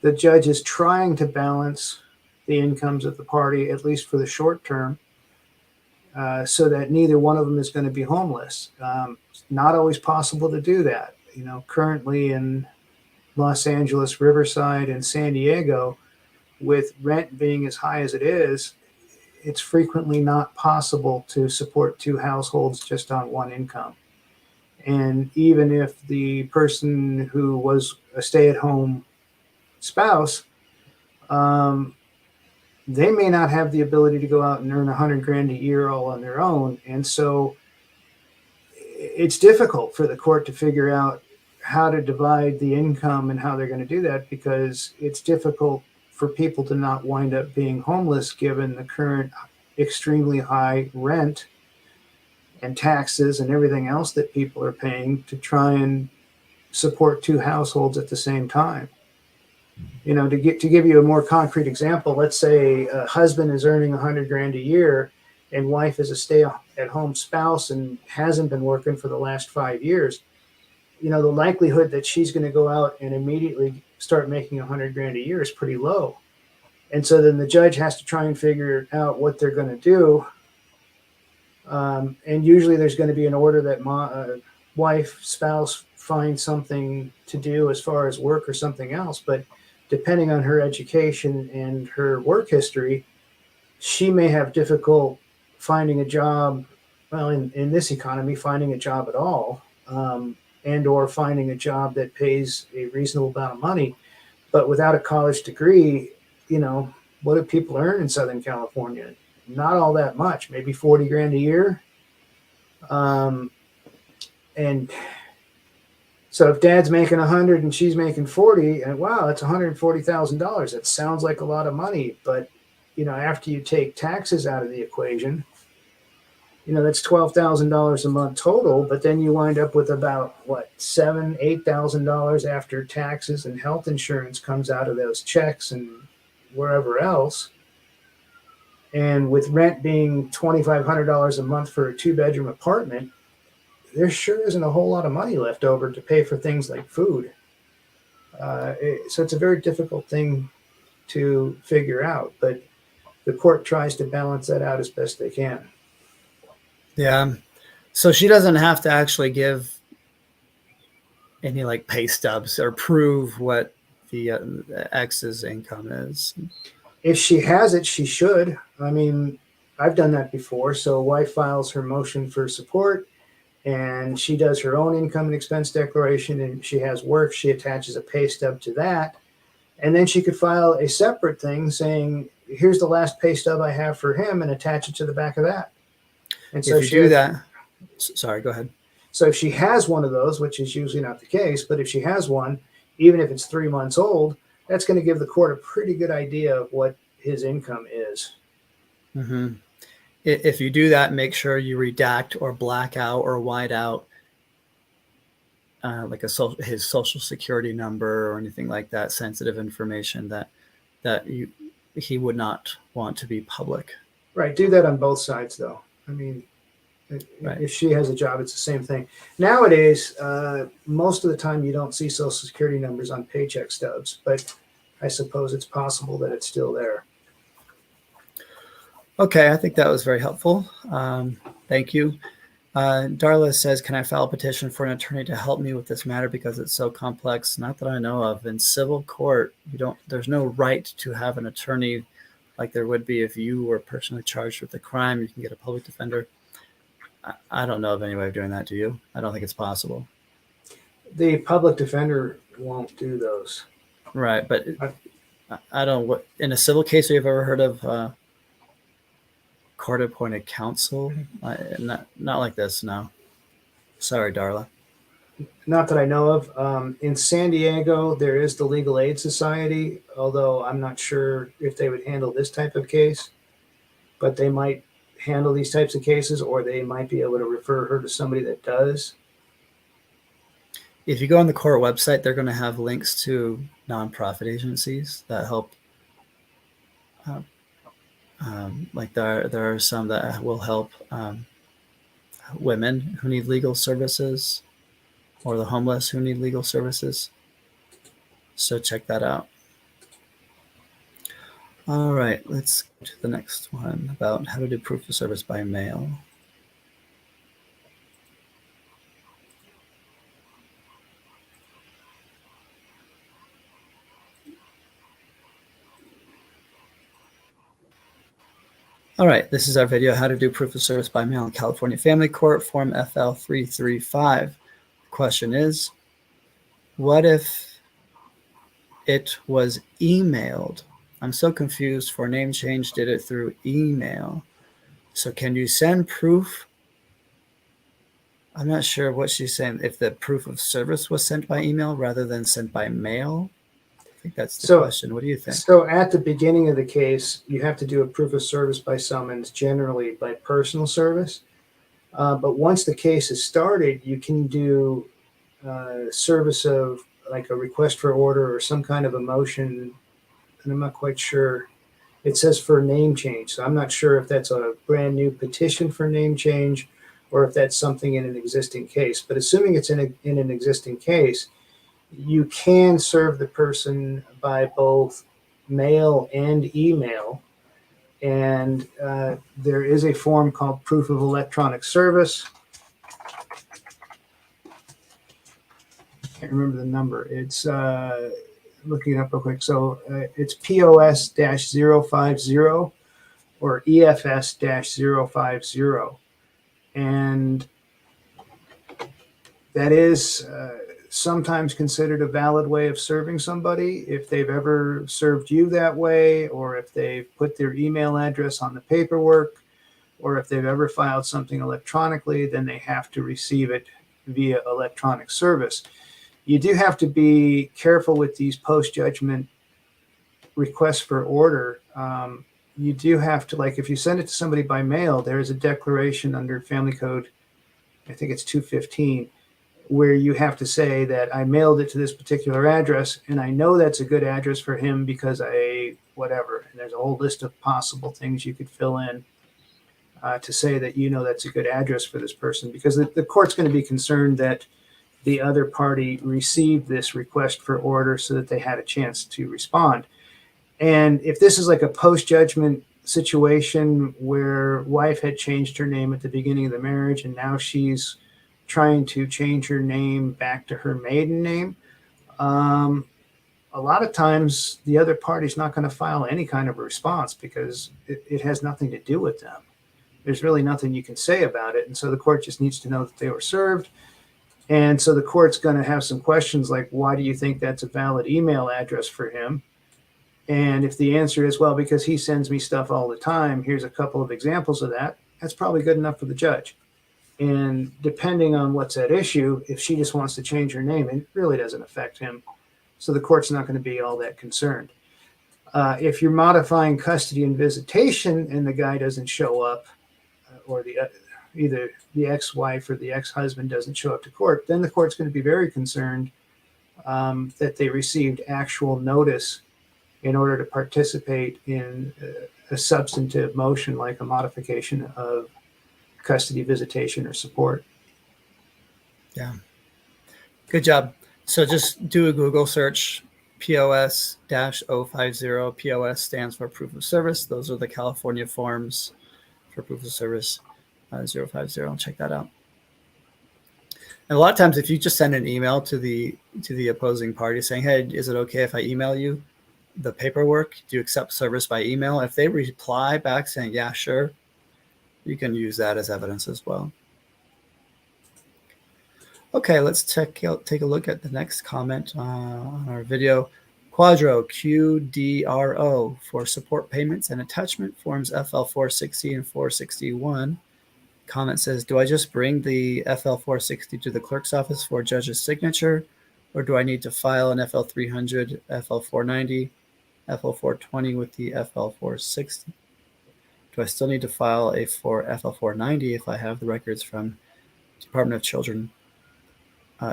The judge is trying to balance the incomes of the party, at least for the short term, so that neither one of them is going to be homeless. It's not always possible to do that. Currently in Los Angeles, Riverside, and San Diego, with rent being as high as it is, it's frequently not possible to support two households just on one income. And even if the person who was a stay-at-home spouse, they may not have the ability to go out and earn $100,000 a year all on their own. And so it's difficult for the court to figure out how to divide the income and how they're going to do that, because it's difficult for people to not wind up being homeless given the current extremely high rent and taxes and everything else that people are paying to try and support two households at the same time. To give you a more concrete example, let's say a husband is earning $100,000 a year and wife is a stay-at-home spouse and hasn't been working for the last 5 years. The likelihood that she's going to go out and immediately start making $100,000 a year is pretty low. And so then the judge has to try and figure out what they're going to do. And usually there's going to be an order that wife, spouse finds something to do as far as work or something else. But depending on her education and her work history, she may have difficult finding a job, well, in this economy, finding a job at all, and or finding a job that pays a reasonable amount of money. But without a college degree, what do people earn in Southern California? Not all that much, maybe $40,000 a year. And So if dad's making 100 and she's making 40, and wow, that's $140,000. That sounds like a lot of money, but after you take taxes out of the equation, that's $12,000 a month total. But then you wind up with about $8,000 after taxes and health insurance comes out of those checks and wherever else. And with rent being $2,500 a month for a 2-bedroom apartment, there sure isn't a whole lot of money left over to pay for things like food. So it's a very difficult thing to figure out, but the court tries to balance that out as best they can. Yeah. So she doesn't have to actually give any pay stubs or prove what the ex's income is. If she has it, she should. I mean, I've done that before. So wife files her motion for support, and she does her own income and expense declaration, and she has work. She attaches a pay stub to that. And then she could file a separate thing saying, here's the last pay stub I have for him, and attach it to the back of that. And so if you do that, sorry, go ahead. So if she has one of those, which is usually not the case, but if she has one, even if it's 3 months old, that's going to give the court a pretty good idea of what his income is. Mm-hmm. If you do that, make sure you redact or black out or white out his social security number or anything like that, sensitive information that he would not want to be public. Right. Do that on both sides, though. I mean, right. If she has a job, it's the same thing. Nowadays, most of the time you don't see social security numbers on paycheck stubs, but I suppose it's possible that it's still there. Okay, I think that was very helpful. Thank you. Darla says, can I file a petition for an attorney to help me with this matter because it's so complex? Not that I know of. In civil court, there's no right to have an attorney like there would be if you were personally charged with a crime. You can get a public defender. I don't know of any way of doing that, do you? I don't think it's possible. The public defender won't do those. Right, but I don't. In a civil case, have you ever heard of court-appointed counsel? Not like this, no. Sorry, Darla. Not that I know of. In San Diego, there is the Legal Aid Society, although I'm not sure if they would handle this type of case, but they might handle these types of cases, or they might be able to refer her to somebody that does. If you go on the court website, they're going to have links to nonprofit agencies that help. There are some that will help women who need legal services or the homeless who need legal services. So check that out. All right, let's go to the next one about how to do proof of service by mail. All right, this is our video, how to do proof of service by mail in California Family Court, Form FL 335. The question is, what if it was emailed? I'm so confused. For name change, did it through email. So can you send proof? I'm not sure what she's saying. If the proof of service was sent by email rather than sent by mail? I think that's the question. What do you think? So at the beginning of the case, you have to do a proof of service by summons, generally by personal service. But once the case is started, you can do service of like a request for order or some kind of a motion. And I'm not quite sure. It says for name change. So I'm not sure if that's a brand new petition for name change or if that's something in an existing case. But assuming it's in an existing case, you can serve the person by both mail and email. And there is a form called proof of electronic service. I can't remember the number. It's looking it up real quick. So it's POS-050 or EFS-050. And that is sometimes considered a valid way of serving somebody if they've ever served you that way, or if they've put their email address on the paperwork, or if they've ever filed something electronically, then they have to receive it via electronic service. You do have to be careful with these post-judgment requests for order. You do have to, like, if you send it to somebody by mail, there is a declaration under Family Code, I think it's 215, where you have to say that I mailed it to this particular address, and I know that's a good address for him because whatever. And there's a whole list of possible things you could fill in to say that that's a good address for this person, because the court's going to be concerned that the other party received this request for order so that they had a chance to respond. And if this is like a post-judgment situation where wife had changed her name at the beginning of the marriage and now she's trying to change her name back to her maiden name, a lot of times the other party's not going to file any kind of a response because it has nothing to do with them. There's really nothing you can say about it. And so the court just needs to know that they were served. And so the court's going to have some questions like, why do you think that's a valid email address for him? And if the answer is, well, because he sends me stuff all the time, here's a couple of examples of that, that's probably good enough for the judge. And depending on what's at issue, if she just wants to change her name, it really doesn't affect him. So the court's not going to be all that concerned. If you're modifying custody and visitation and the guy doesn't show up, or either the ex-wife or the ex-husband doesn't show up to court, then the court's going to be very concerned that they received actual notice in order to participate in a substantive motion like a modification of custody, visitation, or support. Yeah. Good job. So just do a Google search, POS-050. POS stands for proof of service. Those are the California forms for proof of service 050. Check that out. And a lot of times, if you just send an email to the opposing party saying, hey, is it okay if I email you the paperwork? Do you accept service by email? If they reply back saying, yeah, sure, you can use that as evidence as well. Okay, let's take a look at the next comment on our video. Quadro, QDRO, for support payments and attachment forms FL 460 and 461. Comment says, do I just bring the FL 460 to the clerk's office for judge's signature, or do I need to file an FL 300, FL 490, FL 420 with the FL 460? Do I still need to file a FL 490 if I have the records from Department of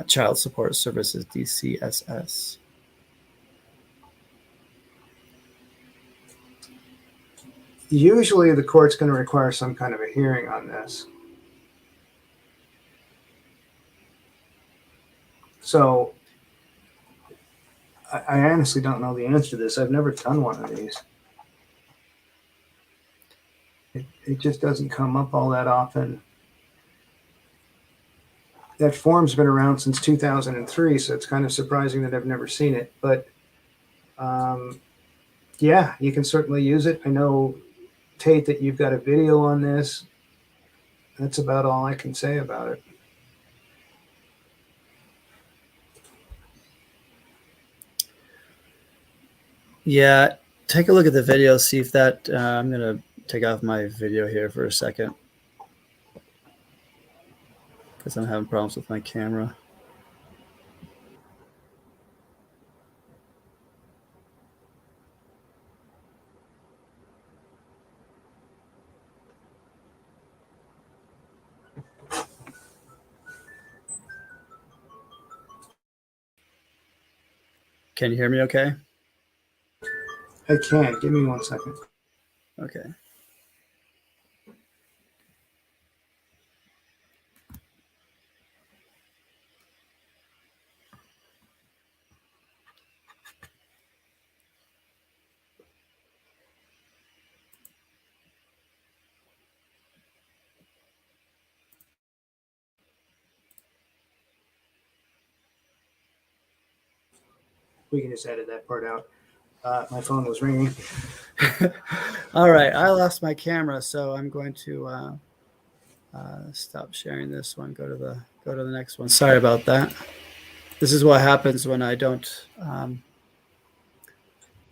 Child Support Services, DCSS? Usually the court's going to require some kind of a hearing on this. So I honestly don't know the answer to this. I've never done one of these. It just doesn't come up all that often. That form's been around since 2003, so it's kind of surprising that I've never seen it. But yeah, you can certainly use it. I know, Tate, that you've got a video on this. That's about all I can say about it. Yeah, take a look at the video, see if that, I'm going to take off my video here for a second because I'm having problems with my camera. Can you hear me okay? I can. Give me 1 second. Okay. We can just edit that part out. My phone was ringing. All right, I lost my camera, so I'm going to stop sharing this one. Go to the next one. Sorry about that. This is what happens when I don't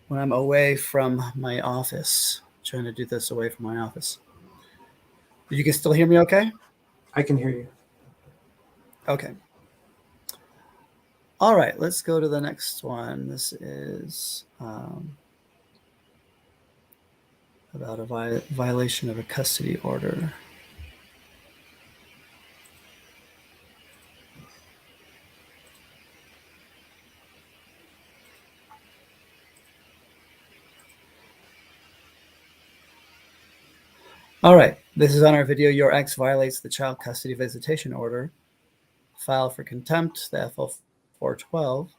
when I'm away from my office. I'm trying to do this away from my office. You can still hear me okay? I can hear you. Okay. All right, let's go to the next one. This is about a violation of a custody order. All right, this is on our video. Your ex violates the child custody visitation order. File for contempt, the FL 412.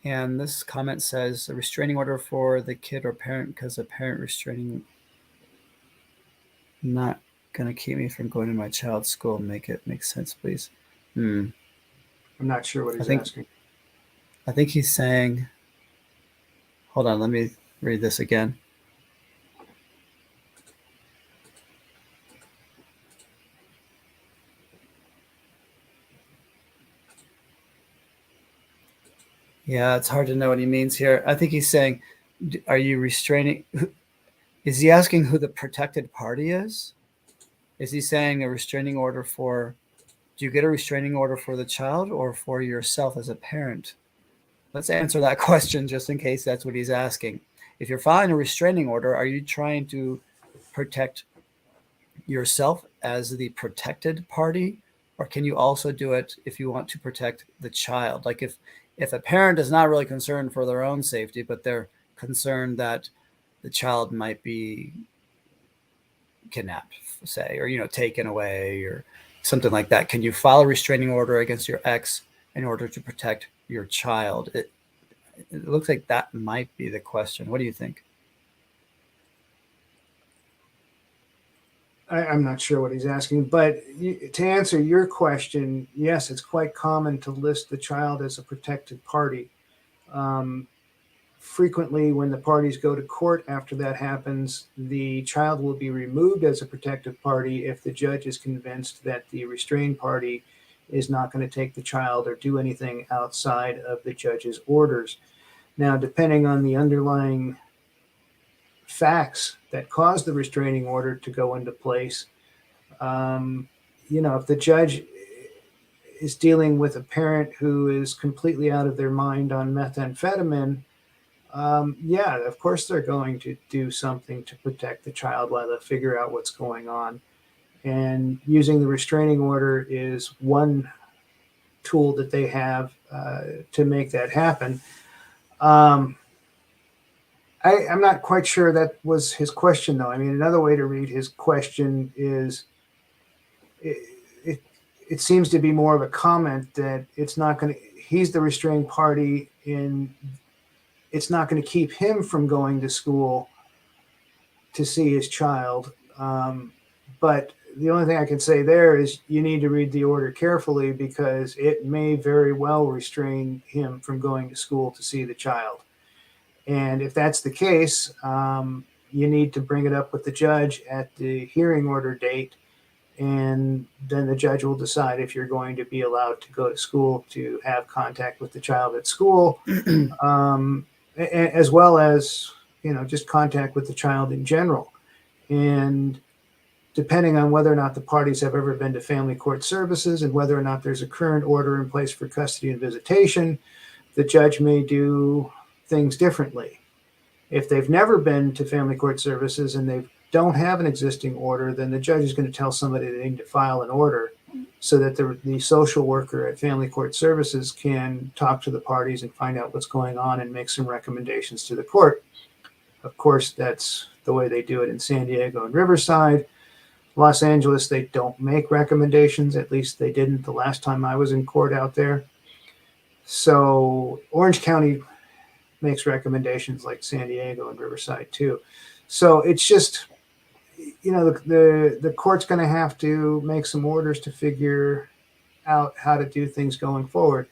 And this comment says a restraining order for the kid or parent because the parent restraining not going to keep me from going to my child's school. Make it make sense, please. I'm not sure what he's asking. I think he's saying, hold on, let me read this again. Yeah, it's hard to know what he means here. I think he's saying, are you restraining? Is he asking who the protected party is? Is he saying a restraining order for, do you get a restraining order for the child or for yourself as a parent? Let's answer that question just in case that's what he's asking. If you're filing a restraining order, are you trying to protect yourself as the protected party? Or can you also do it if you want to protect the child? Like if a parent is not really concerned for their own safety, but they're concerned that the child might be kidnapped, say, or taken away or something like that, can you file a restraining order against your ex in order to protect your child? It looks like that might be the question. What do you think? I'm not sure what he's asking, but to answer your question, yes, it's quite common to list the child as a protected party. Frequently, when the parties go to court after that happens, the child will be removed as a protected party if the judge is convinced that the restrained party is not going to take the child or do anything outside of the judge's orders. Now, depending on the underlying facts that caused the restraining order to go into place, if the judge is dealing with a parent who is completely out of their mind on methamphetamine, yeah, of course they're going to do something to protect the child while they figure out what's going on. And using the restraining order is one tool that they have to make that happen. I'm not quite sure that was his question, though. I mean, another way to read his question is it seems to be more of a comment that it's not going to, he's the restrained party and it's not going to keep him from going to school to see his child. But the only thing I can say there is you need to read the order carefully because it may very well restrain him from going to school to see the child. And if that's the case, you need to bring it up with the judge at the hearing order date. And then the judge will decide if you're going to be allowed to go to school to have contact with the child at school, as well as, just contact with the child in general. And depending on whether or not the parties have ever been to family court services and whether or not there's a current order in place for custody and visitation, the judge may do things differently. If they've never been to family court services and they don't have an existing order, then the judge is going to tell somebody they need to file an order so that the social worker at family court services can talk to the parties and find out what's going on and make some recommendations to the court. Of course, that's the way they do it in San Diego and Riverside. Los Angeles, they don't make recommendations. At least they didn't the last time I was in court out there. So Orange County makes recommendations like San Diego and Riverside too. So it's just, the court's going to have to make some orders to figure out how to do things going forward.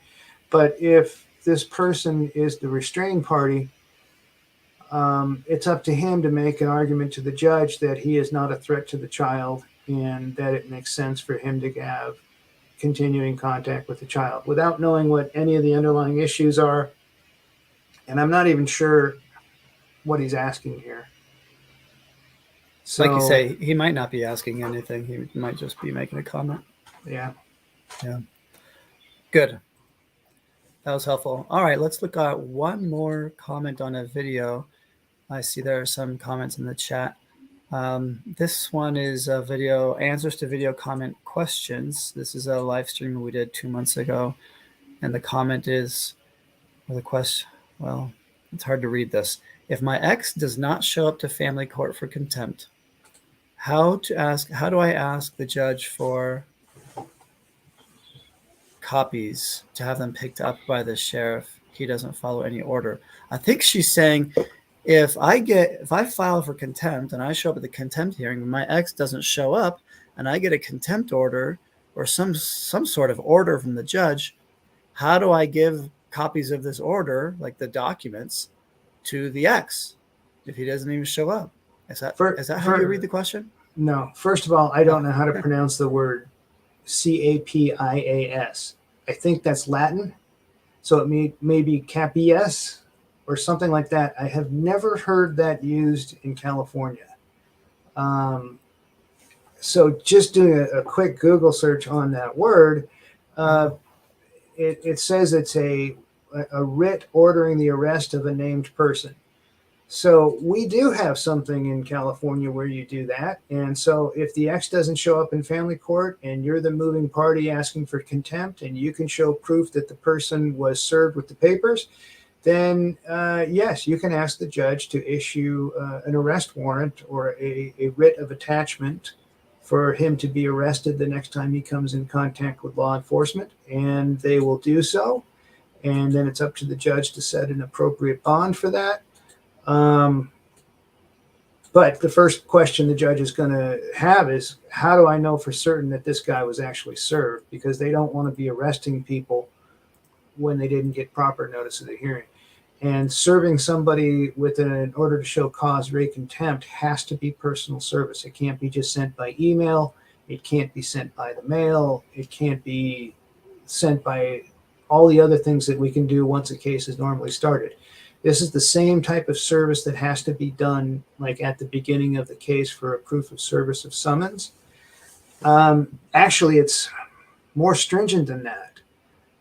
But if this person is the restrained party, it's up to him to make an argument to the judge that he is not a threat to the child and that it makes sense for him to have continuing contact with the child without knowing what any of the underlying issues are. And I'm not even sure what he's asking here. So, like you say, he might not be asking anything. He might just be making a comment. Yeah. Good. That was helpful. All right, let's look at one more comment on a video. I see there are some comments in the chat. This one is a video, answers to video comment questions. This is a live stream we did 2 months ago. And the comment is, or the question, well, it's hard to read this. If my ex does not show up to family court for contempt, how do I ask the judge for copies to have them picked up by the sheriff? He doesn't follow any order. I think she's saying if I file for contempt and I show up at the contempt hearing, and my ex doesn't show up and I get a contempt order or some sort of order from the judge, how do I give copies of this order, like the documents, to the ex if he doesn't even show up? Is that how you read the question? No. First of all, I don't know how to pronounce the word capias. I think that's Latin. So it may be capias or something like that. I have never heard that used in California. So just doing a quick Google search on that word, it says it's a writ ordering the arrest of a named person. So we do have something in California where you do that. And so if the ex doesn't show up in family court and you're the moving party asking for contempt and you can show proof that the person was served with the papers, then yes, you can ask the judge to issue an arrest warrant or a writ of attachment for him to be arrested the next time he comes in contact with law enforcement, and they will do so. And then it's up to the judge to set an appropriate bond for that. But the first question the judge is going to have is, how do I know for certain that this guy was actually served? Because they don't want to be arresting people when they didn't get proper notice of the hearing. And serving somebody with an order to show cause re contempt has to be personal service. It can't be just sent by email. It can't be sent by the mail. It can't be sent by all the other things that we can do once a case is normally started. This is the same type of service that has to be done like at the beginning of the case for a proof of service of summons. Actually, it's more stringent than that.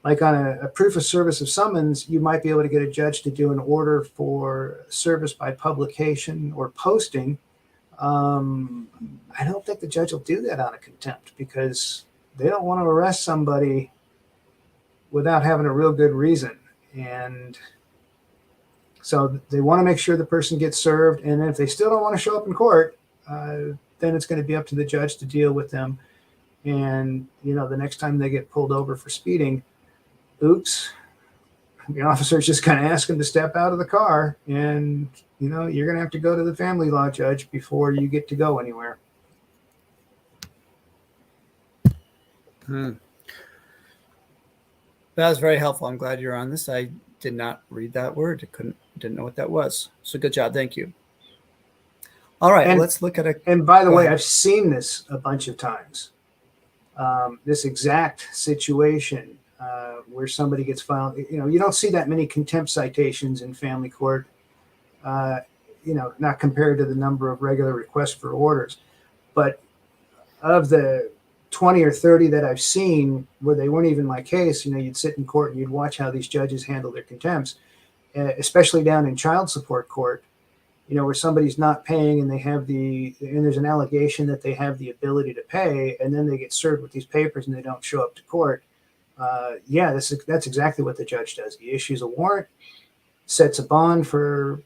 Like on a proof of service of summons, you might be able to get a judge to do an order for service by publication or posting. I don't think the judge will do that on a contempt because they don't want to arrest somebody without having a real good reason. And so they want to make sure the person gets served. And if they still don't want to show up in court, then it's going to be up to the judge to deal with them. And, you know, the next time they get pulled over for speeding, oops, the officer's just kind of ask them to step out of the car. And, you know, you're going to have to go to the family law judge before you get to go anywhere. That was very helpful. I'm glad you're on this. I did not read that word. Didn't know what that was. So good job. Thank you. All right, let's look at it. And by the way, I've seen this a bunch of times. This exact situation where somebody gets filed. You know, you don't see that many contempt citations in family court. You know, not compared to the number of regular requests for orders, but of the 20 or 30 that I've seen where they weren't even my case, you know, you'd sit in court and you'd watch how these judges handle their contempts, especially down in child support court, you know, where somebody's not paying and and there's an allegation that they have the ability to pay, and then they get served with these papers and they don't show up to court. That's exactly what the judge does. He issues a warrant, sets a bond for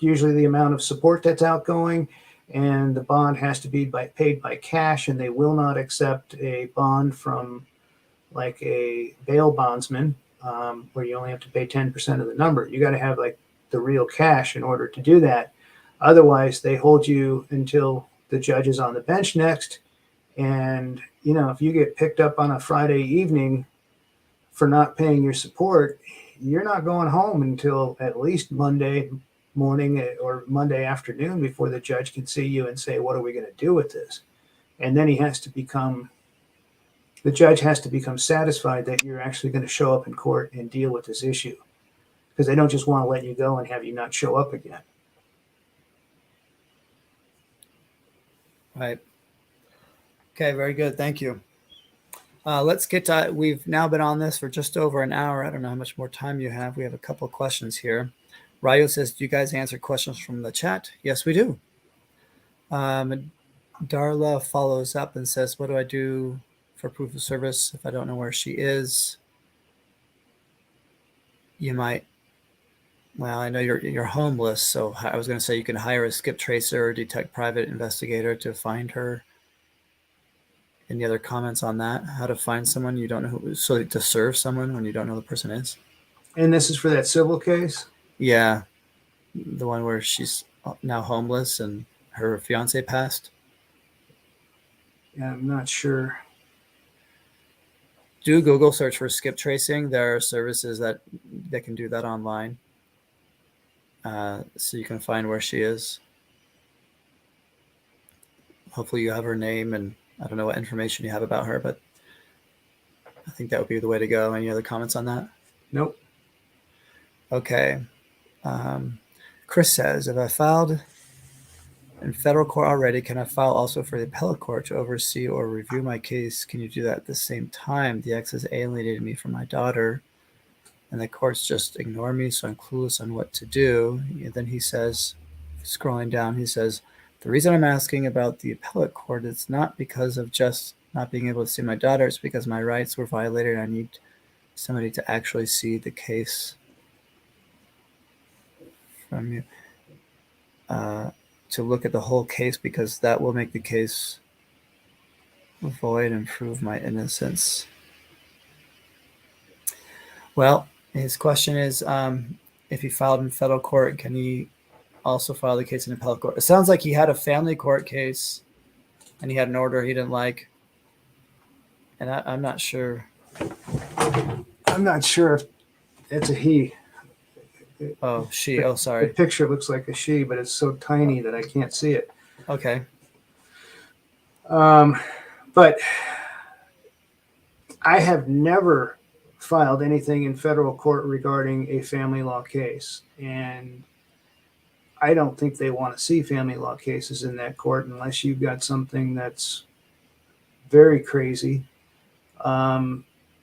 usually the amount of support that's outgoing, and the bond has to be paid by cash, and they will not accept a bond from like a bail bondsman where you only have to pay 10% of the number. You got to have like the real cash in order to do that. Otherwise, they hold you until the judge is on the bench next. And, you know, if you get picked up on a Friday evening for not paying your support, you're not going home until at least Monday morning or Monday afternoon before the judge can see you and say, what are we going to do with this? And then the judge has to become satisfied that you're actually going to show up in court and deal with this issue, because they don't just want to let you go and have you not show up again. Right. Okay, very good. Thank you. Let's get to, we've now been on this for just over an hour. I don't know how much more time you have. We have a couple of questions here. Ryo says, do you guys answer questions from the chat? Yes, we do. Darla follows up and says, what do I do for proof of service if I don't know where she is? You might, well, I know you're homeless, so I was going to say you can hire a skip tracer or detect private investigator to find her. Any other comments on that? How to find someone you don't know who, so to serve someone when you don't know the person is? And this is for that civil case? Yeah. The one where she's now homeless and her fiance passed. Yeah, I'm not sure. Do Google search for skip tracing. There are services that can do that online. So you can find where she is. Hopefully you have her name, and I don't know what information you have about her, but I think that would be the way to go. Any other comments on that? Nope. Okay. Chris says, if I filed in federal court already, can I file also for the appellate court to oversee or review my case? Can you do that at the same time? The ex has alienated me from my daughter, and the courts just ignore me, so I'm clueless on what to do. And then he says, scrolling down, he says, the reason I'm asking about the appellate court is not because of just not being able to see my daughter. It's because my rights were violated. I need somebody to actually see the case from you, to look at the whole case, because that will make the case void and prove my innocence. Well, his question is, if he filed in federal court, can he also file the case in appellate court? It sounds like he had a family court case and he had an order he didn't like. And I'm not sure. I'm not sure if it's a he. Oh, she. Oh, sorry. The picture looks like a she, but it's so tiny that I can't see it. Okay. But I have never filed anything in federal court regarding a family law case. And I don't think they want to see family law cases in that court unless you've got something that's very crazy.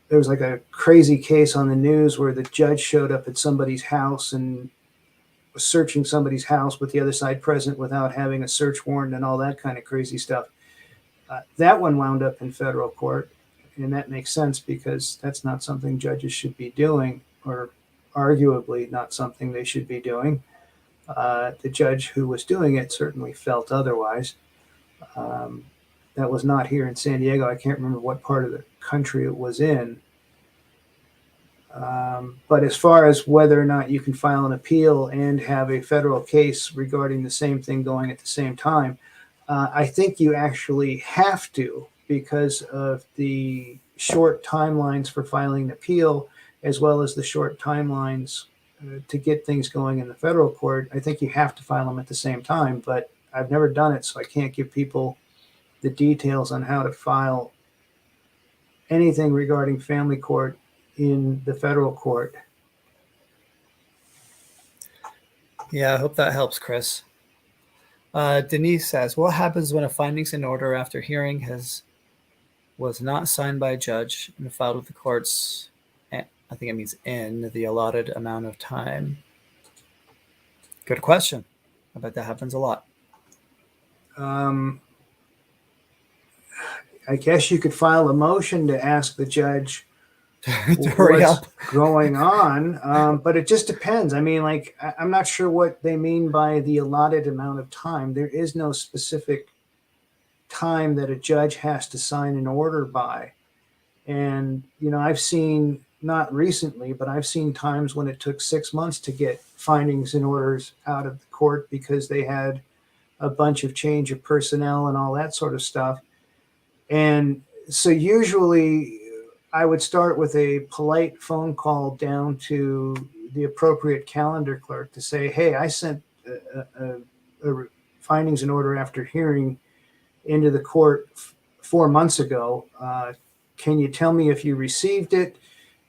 There was like a crazy case on the news where the judge showed up at somebody's house and was searching somebody's house with the other side present without having a search warrant and all that kind of crazy stuff. That one wound up in federal court, and that makes sense because that's not something judges should be doing, or arguably not something they should be doing. The judge who was doing it certainly felt otherwise. That was not here in San Diego. I can't remember what part of the country it was in. But as far as whether or not you can file an appeal and have a federal case regarding the same thing going at the same time, I think you actually have to, because of the short timelines for filing an appeal, as well as the short timelines to get things going in the federal court. I think you have to file them at the same time, but I've never done it, so I can't give people the details on how to file anything regarding family court in the federal court. Yeah, I hope that helps, Chris. Denise says, what happens when a findings in order after hearing was not signed by a judge and filed with the courts, I think it means in the allotted amount of time? Good question. I bet that happens a lot. I guess you could file a motion to ask the judge to hurry up going on, but it just depends. I mean, like, I'm not sure what they mean by the allotted amount of time. There is no specific time that a judge has to sign an order by. And, you know, I've seen, not recently, but I've seen times when it took 6 months to get findings and orders out of the court because they had a bunch of change of personnel and all that sort of stuff. And so usually I would start with a polite phone call down to the appropriate calendar clerk to say, hey, I sent a findings and order after hearing into the court 4 months ago. Can you tell me if you received it?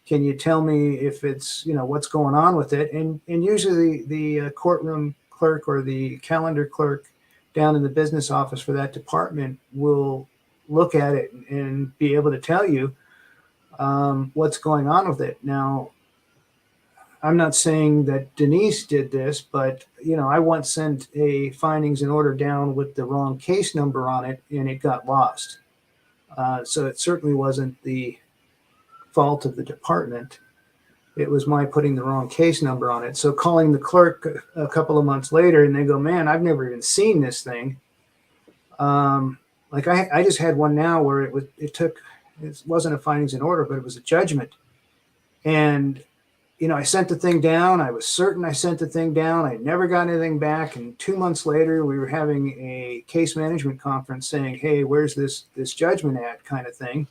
Can you tell me if it's, you know, what's going on with it? And usually the courtroom clerk or the calendar clerk down in the business office for that department will look at it and be able to tell you what's going on with it. Now, I'm not saying that Denise did this, but I once sent a findings and order down with the wrong case number on it, and it got lost. So it certainly wasn't the fault of the department. It was my putting the wrong case number on it. So calling the clerk a couple of months later, and they go, "Man, I've never even seen this thing." Like I just had one now where it wasn't a findings and order, but it was a judgment. And I sent the thing down. I was certain I sent the thing down. I never got anything back. And 2 months later, we were having a case management conference saying, "Hey, where's this judgment at?" kind of thing.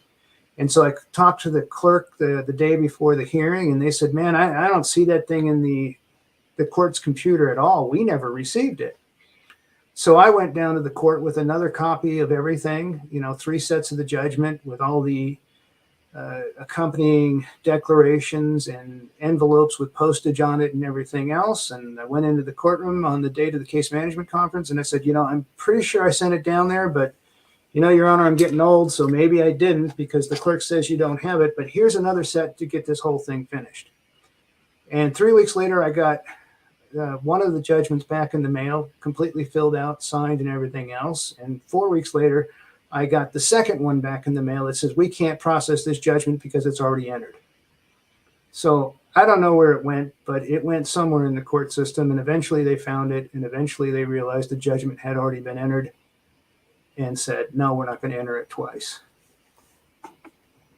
And so I talked to the clerk the day before the hearing, and they said, "Man, I don't see that thing in the court's computer at all. We never received it." So I went down to the court with another copy of everything, 3 sets of the judgment with all the accompanying declarations and envelopes with postage on it and everything else. And I went into the courtroom on the date of the case management conference, and I said, "I'm pretty sure I sent it down there, but Your Honor, I'm getting old, so maybe I didn't because the clerk says you don't have it, but here's another set to get this whole thing finished." And 3 weeks later, I got one of the judgments back in the mail, completely filled out, signed, and everything else. And 4 weeks later, I got the second one back in the mail that says, "We can't process this judgment because it's already entered." So I don't know where it went, but it went somewhere in the court system, and eventually they found it, and eventually they realized the judgment had already been entered and said, "No, we're not going to enter it twice."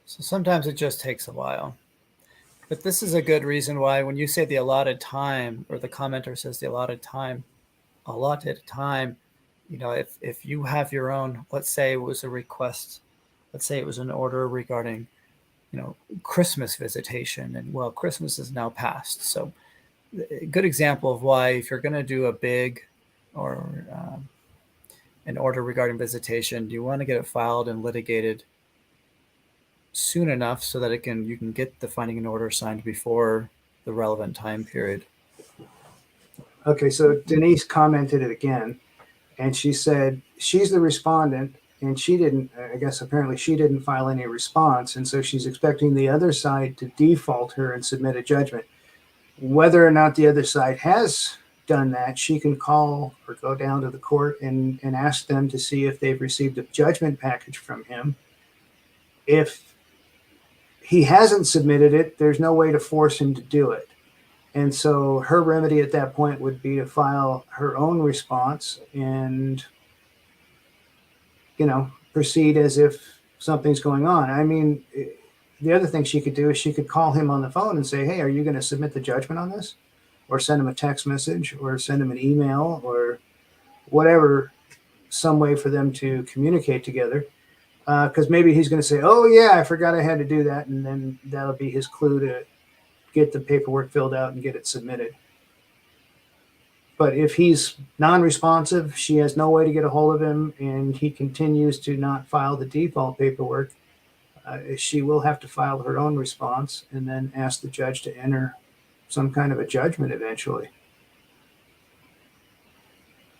So sometimes it just takes a while. But this is a good reason why when you say the allotted time, or the commenter says the allotted time, if you have your own, let's say it was a request, let's say it was an order regarding, Christmas visitation, and well, Christmas is now past. So a good example of why, if you're going to do a big or an order regarding visitation, you want to get it filed and litigated soon enough so that you can get the finding and order signed before the relevant time period. Okay, so Denise commented it again, and she said she's the respondent, and apparently she didn't file any response, and so she's expecting the other side to default her and submit a judgment. Whether or not the other side has done that, she can call or go down to the court and ask them to see if they've received a judgment package from him. If he hasn't submitted it, there's no way to force him to do it. And so her remedy at that point would be to file her own response and, proceed as if something's going on. I mean, the other thing she could do is she could call him on the phone and say, "Hey, are you going to submit the judgment on this?" Or send him a text message or send him an email or whatever, some way for them to communicate together. Because maybe he's going to say, "Oh, yeah, I forgot I had to do that." And then that'll be his clue to get the paperwork filled out and get it submitted. But if he's non-responsive, she has no way to get a hold of him, and he continues to not file the default paperwork, she will have to file her own response and then ask the judge to enter some kind of a judgment eventually.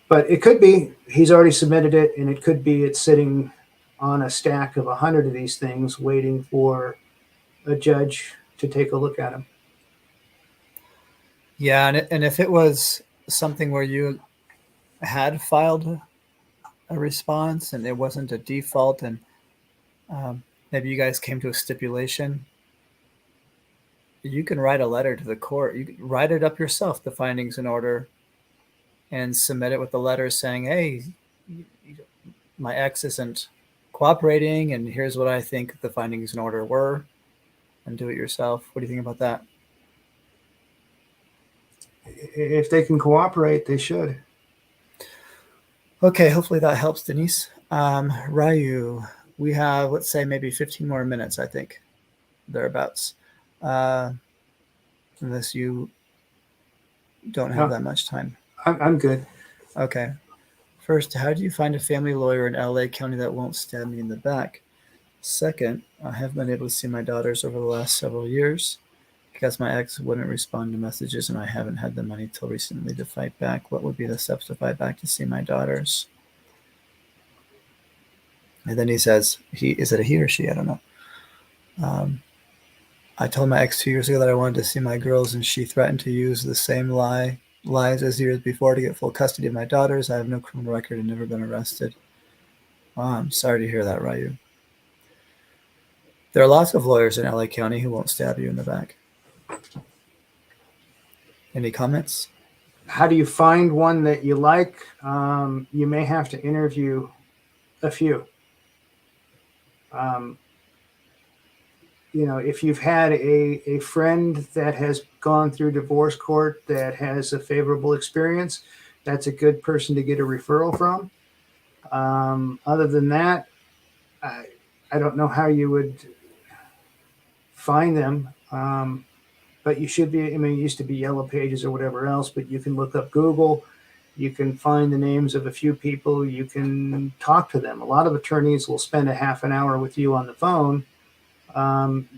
But it could be he's already submitted it, and it could be it's sitting on a stack of 100 of these things waiting for a judge to take a look at them. Yeah, and if it was something where you had filed a response and it wasn't a default, and maybe you guys came to a stipulation, you can write a letter to the court. You can write it up yourself, the findings and order, and submit it with a letter saying, "Hey, my ex isn't cooperating, and here's what I think the findings and order were," and do it yourself. What do you think about that? If they can cooperate, they should. Okay, hopefully that helps, Denise. Ryu, we have, let's say, maybe 15 more minutes, I think, thereabouts. Unless you don't have that much time. I'm good. Okay. First, how do you find a family lawyer in LA County that won't stab me in the back? Second, I have been able to see my daughters over the last several years because my ex wouldn't respond to messages, and I haven't had the money till recently to fight back. What would be the steps to fight back to see my daughters? And then he says, is it a he or she? I don't know. I told my ex 2 years ago that I wanted to see my girls, and she threatened to use the same lies as years before to get full custody of my daughters. I have no criminal record and never been arrested. Wow, I'm sorry to hear that, Ryu. There are lots of lawyers in LA County who won't stab you in the back. Any comments? How do you find one that you like? You may have to interview a few. If you've had a friend that has gone through divorce court that has a favorable experience, that's a good person to get a referral from. Other than that, I don't know how you would find them. But you should be, it used to be Yellow Pages or whatever else, but you can look up Google. You can find the names of a few people. You can talk to them. A lot of attorneys will spend a half an hour with you on the phone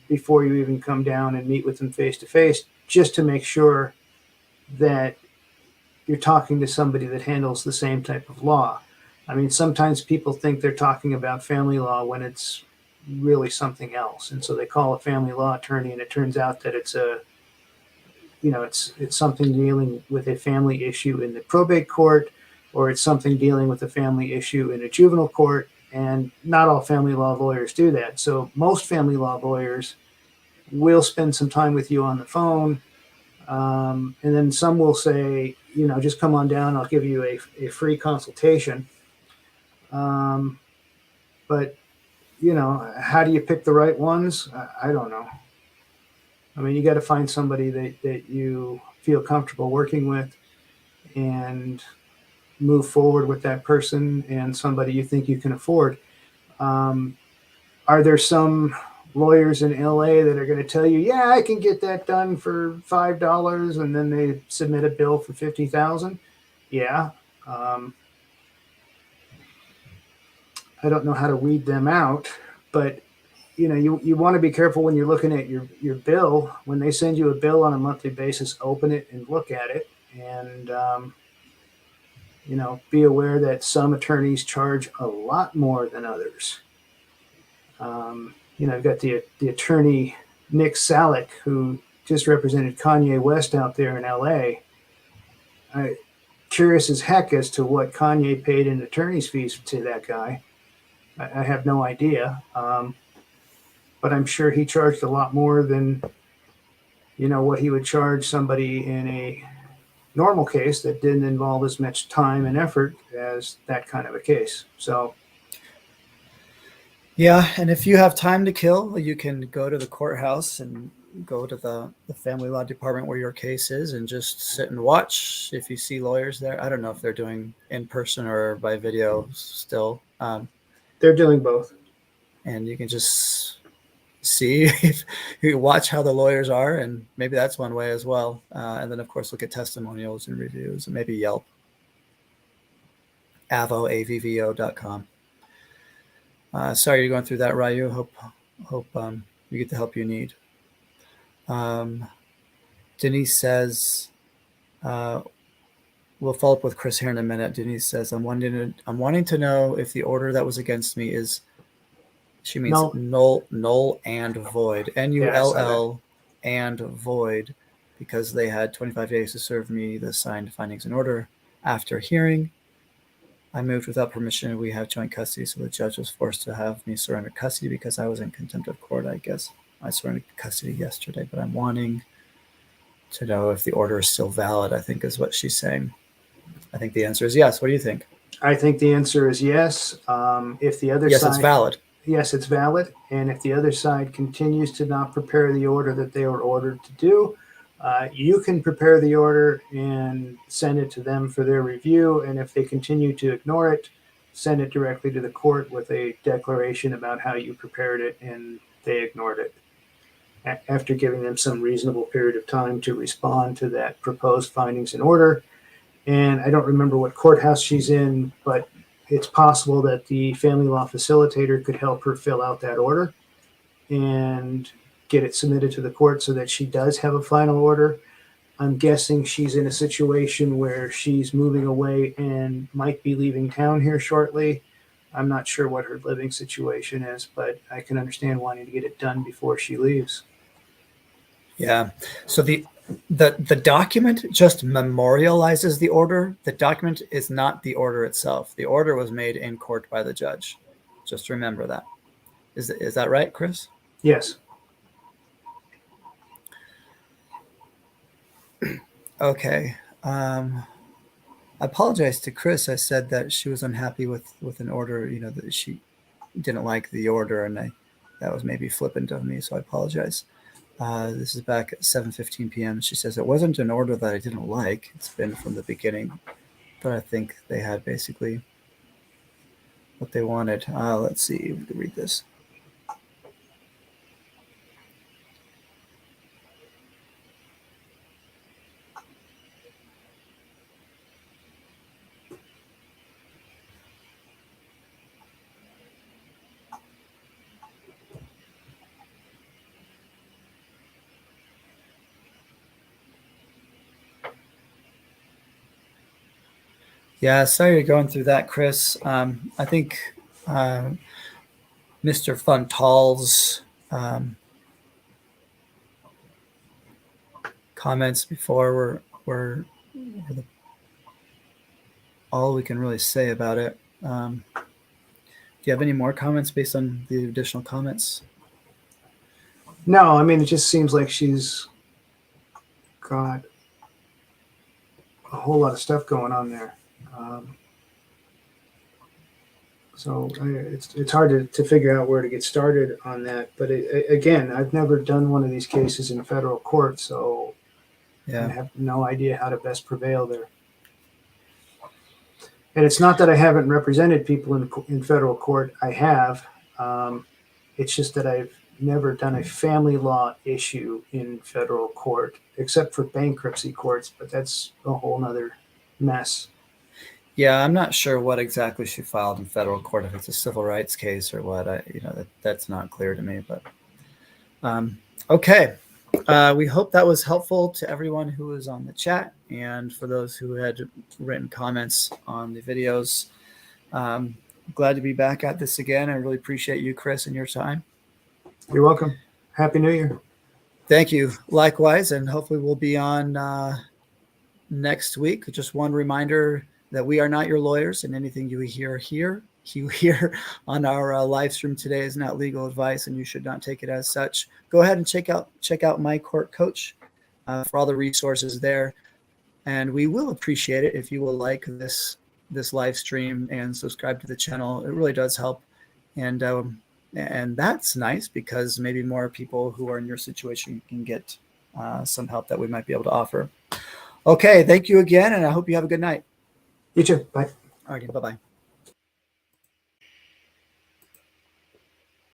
before you even come down and meet with them face to face, just to make sure that you're talking to somebody that handles the same type of law. Sometimes people think they're talking about family law when it's really something else. And so they call a family law attorney, and it turns out that it's something dealing with a family issue in the probate court, or it's something dealing with a family issue in a juvenile court. And not all family law lawyers do that. So most family law lawyers will spend some time with you on the phone. And then some will say, just come on down. I'll give you a free consultation. But, how do you pick the right ones? I don't know. You got to find somebody that you feel comfortable working with and move forward with that person, and somebody you think you can afford. Are there some lawyers in LA that are going to tell you, yeah, I can get that done for $5, and then they submit a bill for $50,000? Yeah. I don't know how to weed them out, but you want to be careful when you're looking at your bill. When they send you a bill on a monthly basis, open it and look at it, and be aware that some attorneys charge a lot more than others. I've got the attorney Nick Salick, who just represented Kanye West out there in LA. I'm curious as heck as to what Kanye paid in attorney's fees to that guy. I have no idea. But I'm sure he charged a lot more than, what he would charge somebody in a normal case that didn't involve as much time and effort as that kind of a case. So, yeah, and if you have time to kill, you can go to the courthouse and go to the family law department where your case is and just sit and watch. If you see lawyers there, I don't know if they're doing in person or by video still. They're doing both. And you can just see if you watch how the lawyers are, and maybe that's one way as well. And then, of course, look at testimonials and reviews, and maybe Yelp. avvo.com. Sorry you're going through that, Ryu. Hope you get the help you need. Denise says, we'll follow up with Chris here in a minute. Denise says, I'm wanting to know if the order that was against me is, she means null and void, NULL and void, because they had 25 days to serve me the signed findings in order. After hearing, I moved without permission. We have joint custody, so the judge was forced to have me surrender custody because I was in contempt of court. I guess I surrendered custody yesterday, but I'm wanting to know if the order is still valid, I think is what she's saying. I think the answer is yes. What do you think? I think the answer is yes. If the other side... Yes, it's valid. Yes, it's valid. And if the other side continues to not prepare the order that they were ordered to do, you can prepare the order and send it to them for their review. And if they continue to ignore it, send it directly to the court with a declaration about how you prepared it and they ignored it, after giving them some reasonable period of time to respond to that proposed findings in order. And I don't remember what courthouse she's in, but it's possible that the family law facilitator could help her fill out that order and get it submitted to the court so that she does have a final order. I'm guessing she's in a situation where she's moving away and might be leaving town here shortly. I'm not sure what her living situation is, but I can understand wanting to get it done before she leaves. Yeah. So the document just memorializes the order. The document is not the order itself. The order was made in court by the judge. Just remember that. Is that right, Chris? Yes. Okay. I apologize to Chris. I said that she was unhappy with an order, that she didn't like the order, and that was maybe flippant of me, so I apologize. This is back at 7:15 p.m. She says, it wasn't an order that I didn't like. It's been from the beginning, but I think they had basically what they wanted. Let's see if we can read this. Yeah, sorry you're going through that, Chris. I think Mr. Funtal's comments before were all we can really say about it. Do you have any more comments based on the additional comments? No, I mean, it just seems like she's got a whole lot of stuff going on there. So it's hard to figure out where to get started on that. But again, I've never done one of these cases in a federal court, so Yeah. I have no idea how to best prevail there. And it's not that I haven't represented people in federal court. I have. It's just that I've never done a family law issue in federal court, except for bankruptcy courts, but that's a whole nother mess. Yeah, I'm not sure what exactly she filed in federal court, if it's a civil rights case or what. That's not clear to me. But okay, we hope that was helpful to everyone who was on the chat, and for those who had written comments on the videos. Glad to be back at this again. I really appreciate you, Chris, and your time. You're welcome. Happy New Year. Thank you. Likewise, and hopefully we'll be on next week. Just one reminder that we are not your lawyers, and anything you hear on our live stream today is not legal advice, and you should not take it as such. Go ahead and check out My Court Coach for all the resources there, and we will appreciate it if you will like this live stream and subscribe to the channel. It really does help, and that's nice because maybe more people who are in your situation can get some help that we might be able to offer. Okay, thank you again, and I hope you have a good night. You too. Bye. All right, bye-bye.